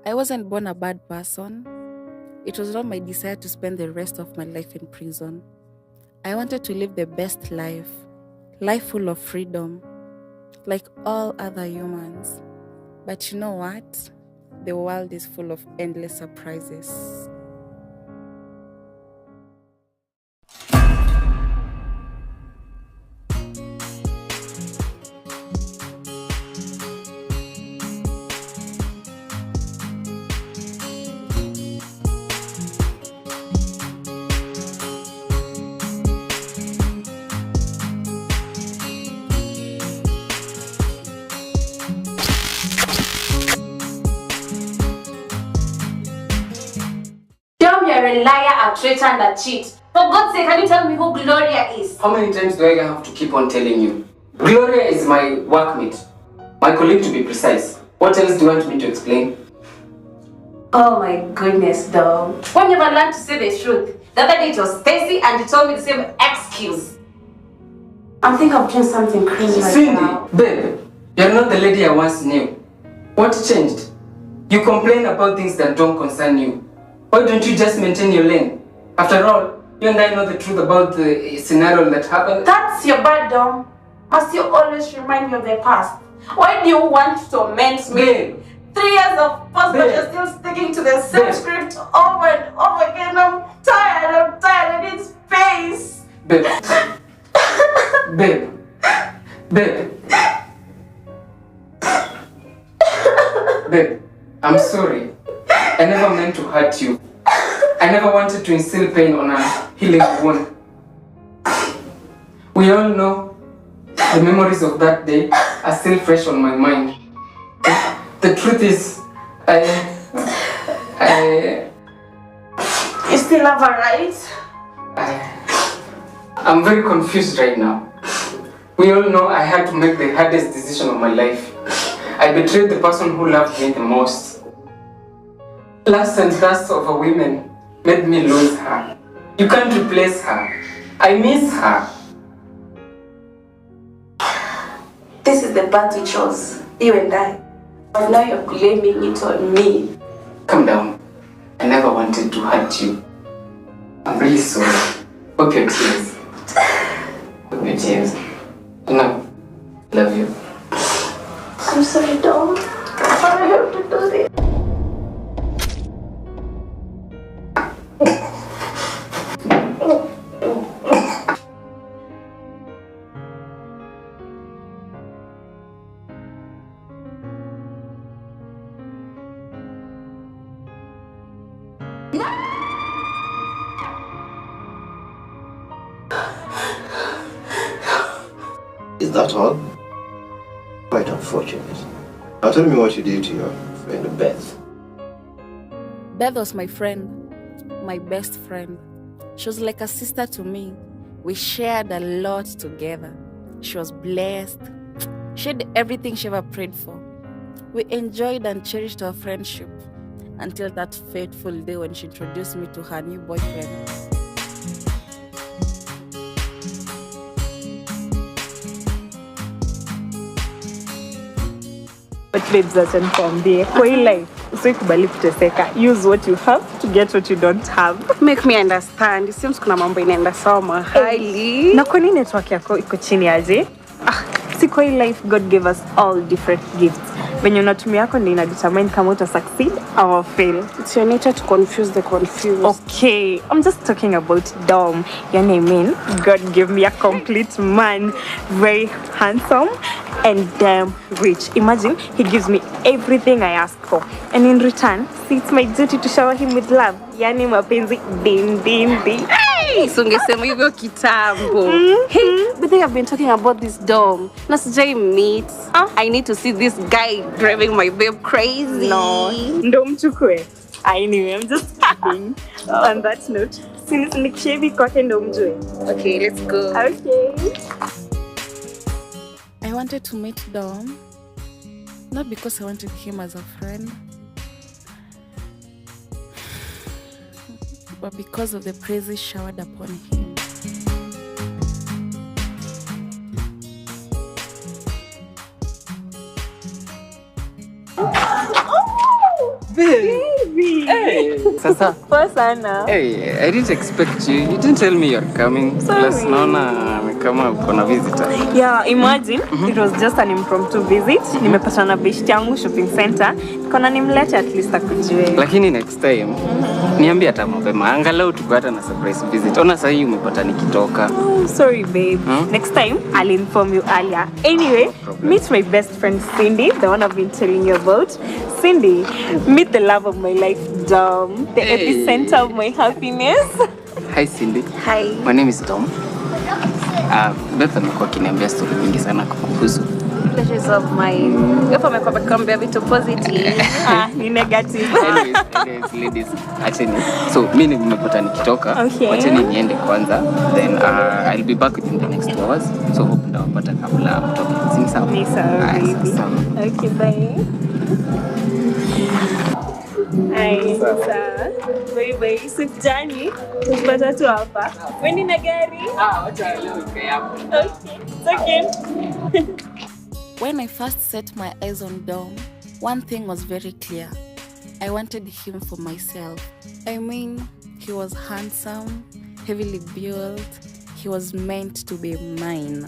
I wasn't born a bad person. It was not my desire to spend the rest of my life in prison. I wanted to live the best life full of freedom, like all other humans. But you know what? The world is full of endless surprises. You're a liar, a traitor, and a cheat. For God's sake, can you tell me who Gloria is? How many times do I have to keep on telling you? Gloria is my workmate. My colleague, to be precise. What else do you want me to explain? Oh my goodness, dog. When you ever learned to say the truth? The other day it was Stacy and you told me the same excuse. I think I'm doing something crazy right now. Cindy, babe, you're not the lady I once knew. What changed? You complain about things that don't concern you. Why don't you just maintain your lane? After all, you and I know the truth about the scenario that happened. That's your bad, Dom. Must you always remind me of the past? Why do you want to torment me? Babe. 3 years of past, but you're still sticking to the same script over and over again. I'm tired, I need space. Babe. Babe. Babe. Babe, I'm sorry. I never meant to hurt you. I never wanted to instill pain on a healing wound. We all know the memories of that day are still fresh on my mind. The truth is, You still love her, right? I'm very confused right now. We all know I had to make the hardest decision of my life. I betrayed the person who loved me the most. Lust and lust of a woman made me lose her. You can't replace her. I miss her. This is the path we chose, you and I. But now you're blaming it on me. Calm down. I never wanted to hurt you. I'm really sorry. Hope your tears. Hope your tears. No. Love you. I'm sorry, Dom. I have to do this. Is that all? Quite unfortunate. Now tell me what you did to your friend Beth. Beth was my friend, my best friend. She was like a sister to me. We shared a lot together. She was blessed. She had everything she ever prayed for. We enjoyed and cherished our friendship until that fateful day when she introduced me to her new boyfriend. But babes, acha nikwambie, kwa hii life usikubali kuteseka. Use what you have to get what you don't have. Make me understand. It seems kuna mambo inaenda sawa mahali. Na kwa nini network yako iko chini aje? Si kwa hii life God gave us all different gifts. Venye unatumia yako ndio inadetermine kama uta succeed or fail. It's your nature to confuse the confused. Okay, I'm just talking about Dom. Yani I mean, God gave me a complete man, very handsome and damn rich. Imagine he gives me everything I ask for, and in return, see, it's my duty to shower him with love. Yani mapenzi din din din. Hey, sungesema hivyo kitambo. Hey, but they have been talking about this Dom. Na sijai meet. I need to see this guy driving my babe crazy. No, ndo mchukue. I knew, I'm just kidding. On that note, sinikishevi kwake ndo mjue. Okay, let's go. Okay. I wanted to meet Dom, not because I wanted him as a friend, but because of the praises showered upon him. Baby. Hey, sasa. Poa sana. Hey, I didn't expect you. You didn't tell me you're coming. Sorry. Plus, naona kama uko na visitor. Yeah, imagine it was just an impromptu visit. Nimepata na best yangu shopping center. Nikaona nimlete at least akujue. Lakini next time, niambie hata mapema. Angalau tupata na surprise visit. Ona sasa hii umepata nikitoka. Oh, sorry babe. Next time, I'll inform you earlier. Anyway, meet my best friend Cindy, the one I've been telling you about. Cindy, meet the love of my life, Dom, the epicenter of my happiness. Hi Cindy. Hi. My name is Dom. Beth amekuwa akiniambia story nyingi sana kukuhusu. Pleasures of mine. If I'm a kuambia vitu positive, ni negative. Anyways, ladies, acheni. So, mimi nimepata nikitoka. Okay. Acheni niende kwanza. Then I'll be back within the next 2 hours. So, hope ndawapata kabla mtoke. Sini sawa? Ni sawa, baby. Okay, bye. Ay, sawa. Bye, sifjani. Tupata tu hapa. Wendi na gari? Wacha leo ikae hapo. Okay, it's okay. When I first set my eyes on Dom, one thing was very clear. I wanted him for myself. I mean, he was handsome, heavily built. He was meant to be mine.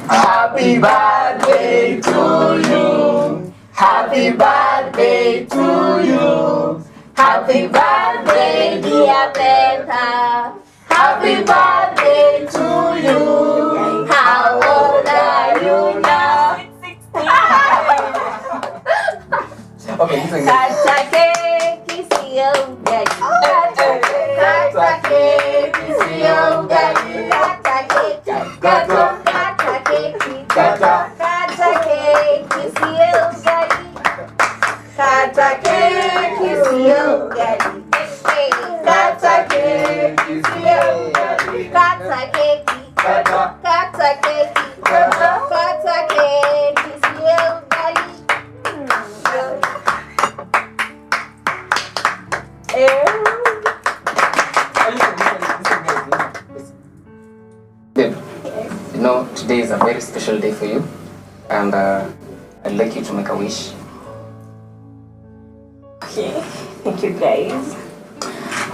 Happy birthday to you. Happy birthday to you. Happy birthday, dear Beta. Happy birthday to you. How old are you now? Okay, you sing You know, today is a very special day for you, and I'd like you to make a wish. Okay, thank you guys.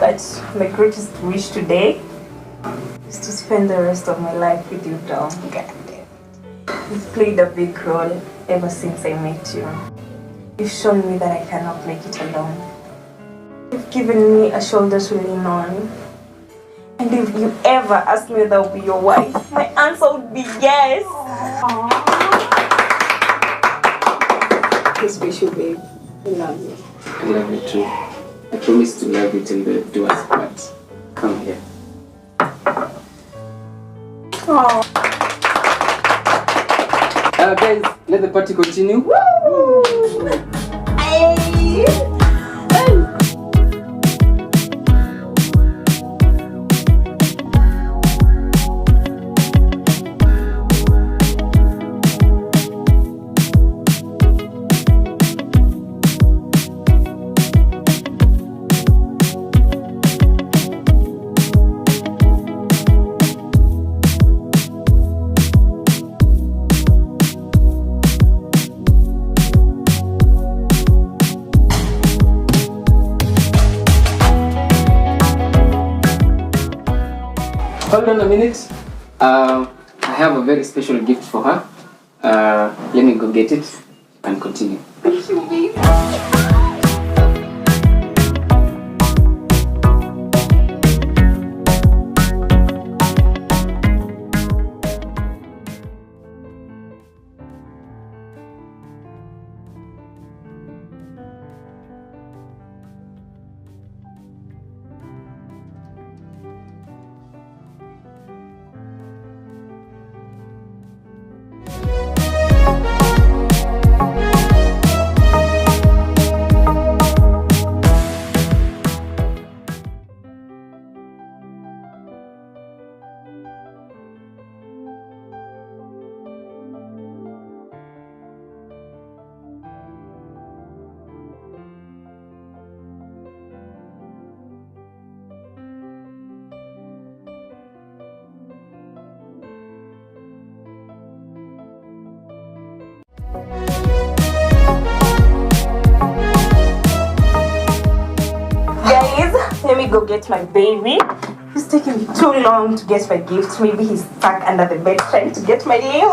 But my greatest wish today is to spend the rest of my life with you, Dom. You've played a big role ever since I met you. You've shown me that I cannot make it alone. You've given me a shoulder to lean on. And if you ever ask me whether I'll be your wife, my answer would be yes. Just wish you, babe. I love you. I love you too. I promise to love you till the doors part. Come here. Oh. Guys, let the party continue. Woo! Hey. Hold on a minute. I have a very special gift for her. Let me go get it and continue. Thank you, babe. go get my baby. It's taking me too long to get my gift. Maybe he's stuck under the bed trying to get my Leo.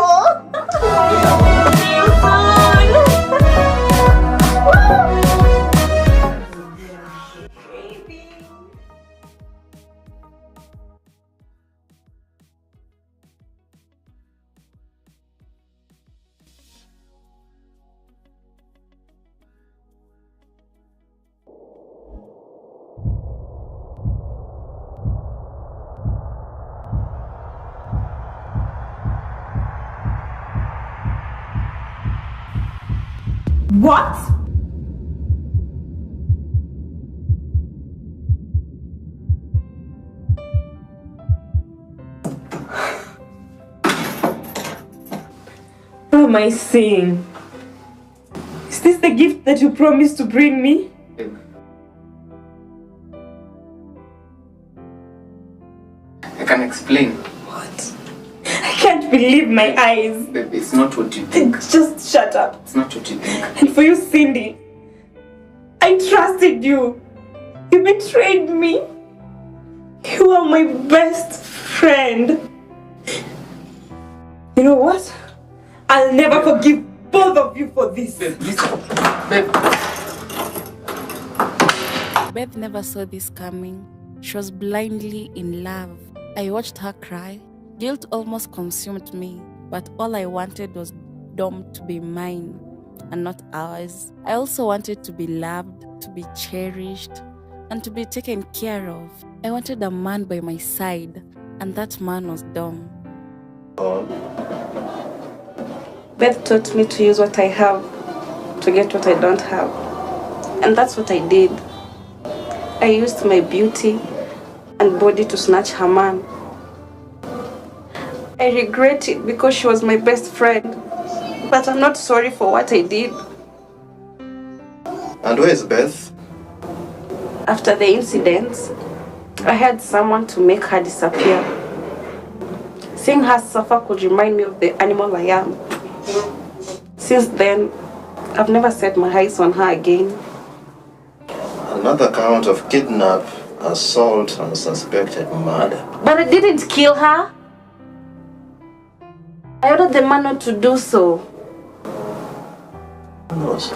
What? What am I seeing? Is this the gift that you promised to bring me? I can explain. I can't believe my eyes. Babe, it's not what you think. Just shut up. It's not what you think. And for you, Cindy, I trusted you. You betrayed me. You are my best friend. You know what? I'll never forgive both of you for this. Babe, listen. Babe. Beth never saw this coming. She was blindly in love. I watched her cry. Guilt almost consumed me, but all I wanted was Dom to be mine and not ours. I also wanted to be loved, to be cherished, and to be taken care of. I wanted a man by my side, and that man was Dom. Beth taught me to use what I have to get what I don't have. And that's what I did. I used my beauty and body to snatch her man. I regret it because she was my best friend. But I'm not sorry for what I did. And where is Beth? After the incident, I had someone to make her disappear. Seeing her suffer could remind me of the animal I am. Since then, I've never set my eyes on her again. Another count of kidnap, assault, and suspected murder. But I didn't kill her. I ordered the man not to do so. Who knows?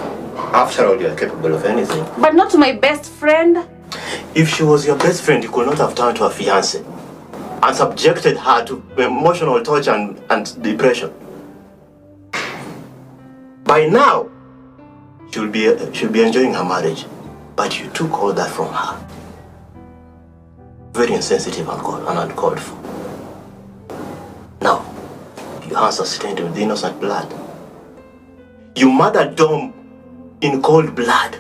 After all, you are capable of anything. But not to my best friend. If she was your best friend, you could not have turned to her fiancé and subjected her to emotional torture and depression. By now, she'll be enjoying her marriage, but you took all that from her. Very insensitive and uncalled for. Now, your hands are stained with innocent blood. You murdered Dom in cold blood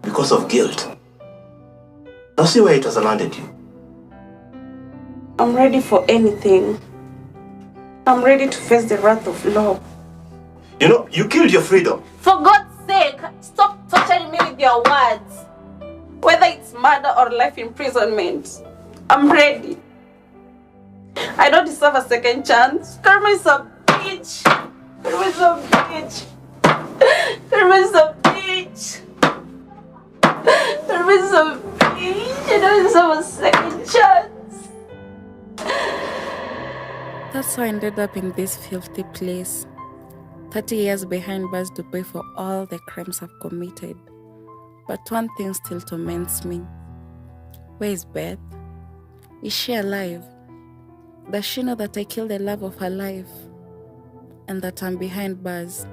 because of guilt. Now see where it has landed you. I'm ready for anything. I'm ready to face the wrath of law. You know, you killed your freedom. For God's sake, stop torturing me with your words. Whether it's murder or life imprisonment, I'm ready. I don't deserve a second chance. Karma is a bitch. Karma is a bitch. Karma is a bitch. Karma is a bitch. I don't deserve a second chance. That's how I ended up in this filthy place. 30 years behind bars to pay for all the crimes I've committed. But one thing still torments me. Where is Beth? Is she alive? Does she know that I killed the love of her life? And that I'm behind bars?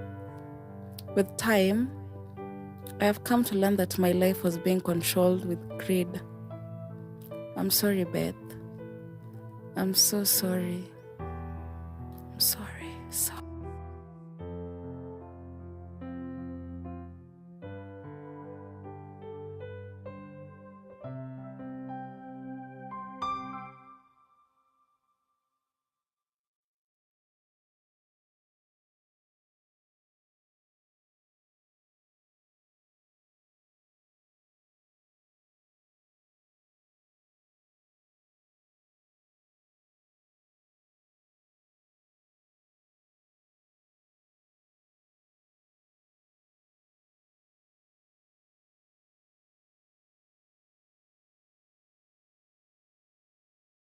With time, I have come to learn that my life was being controlled with greed. I'm sorry, Beth. I'm so sorry.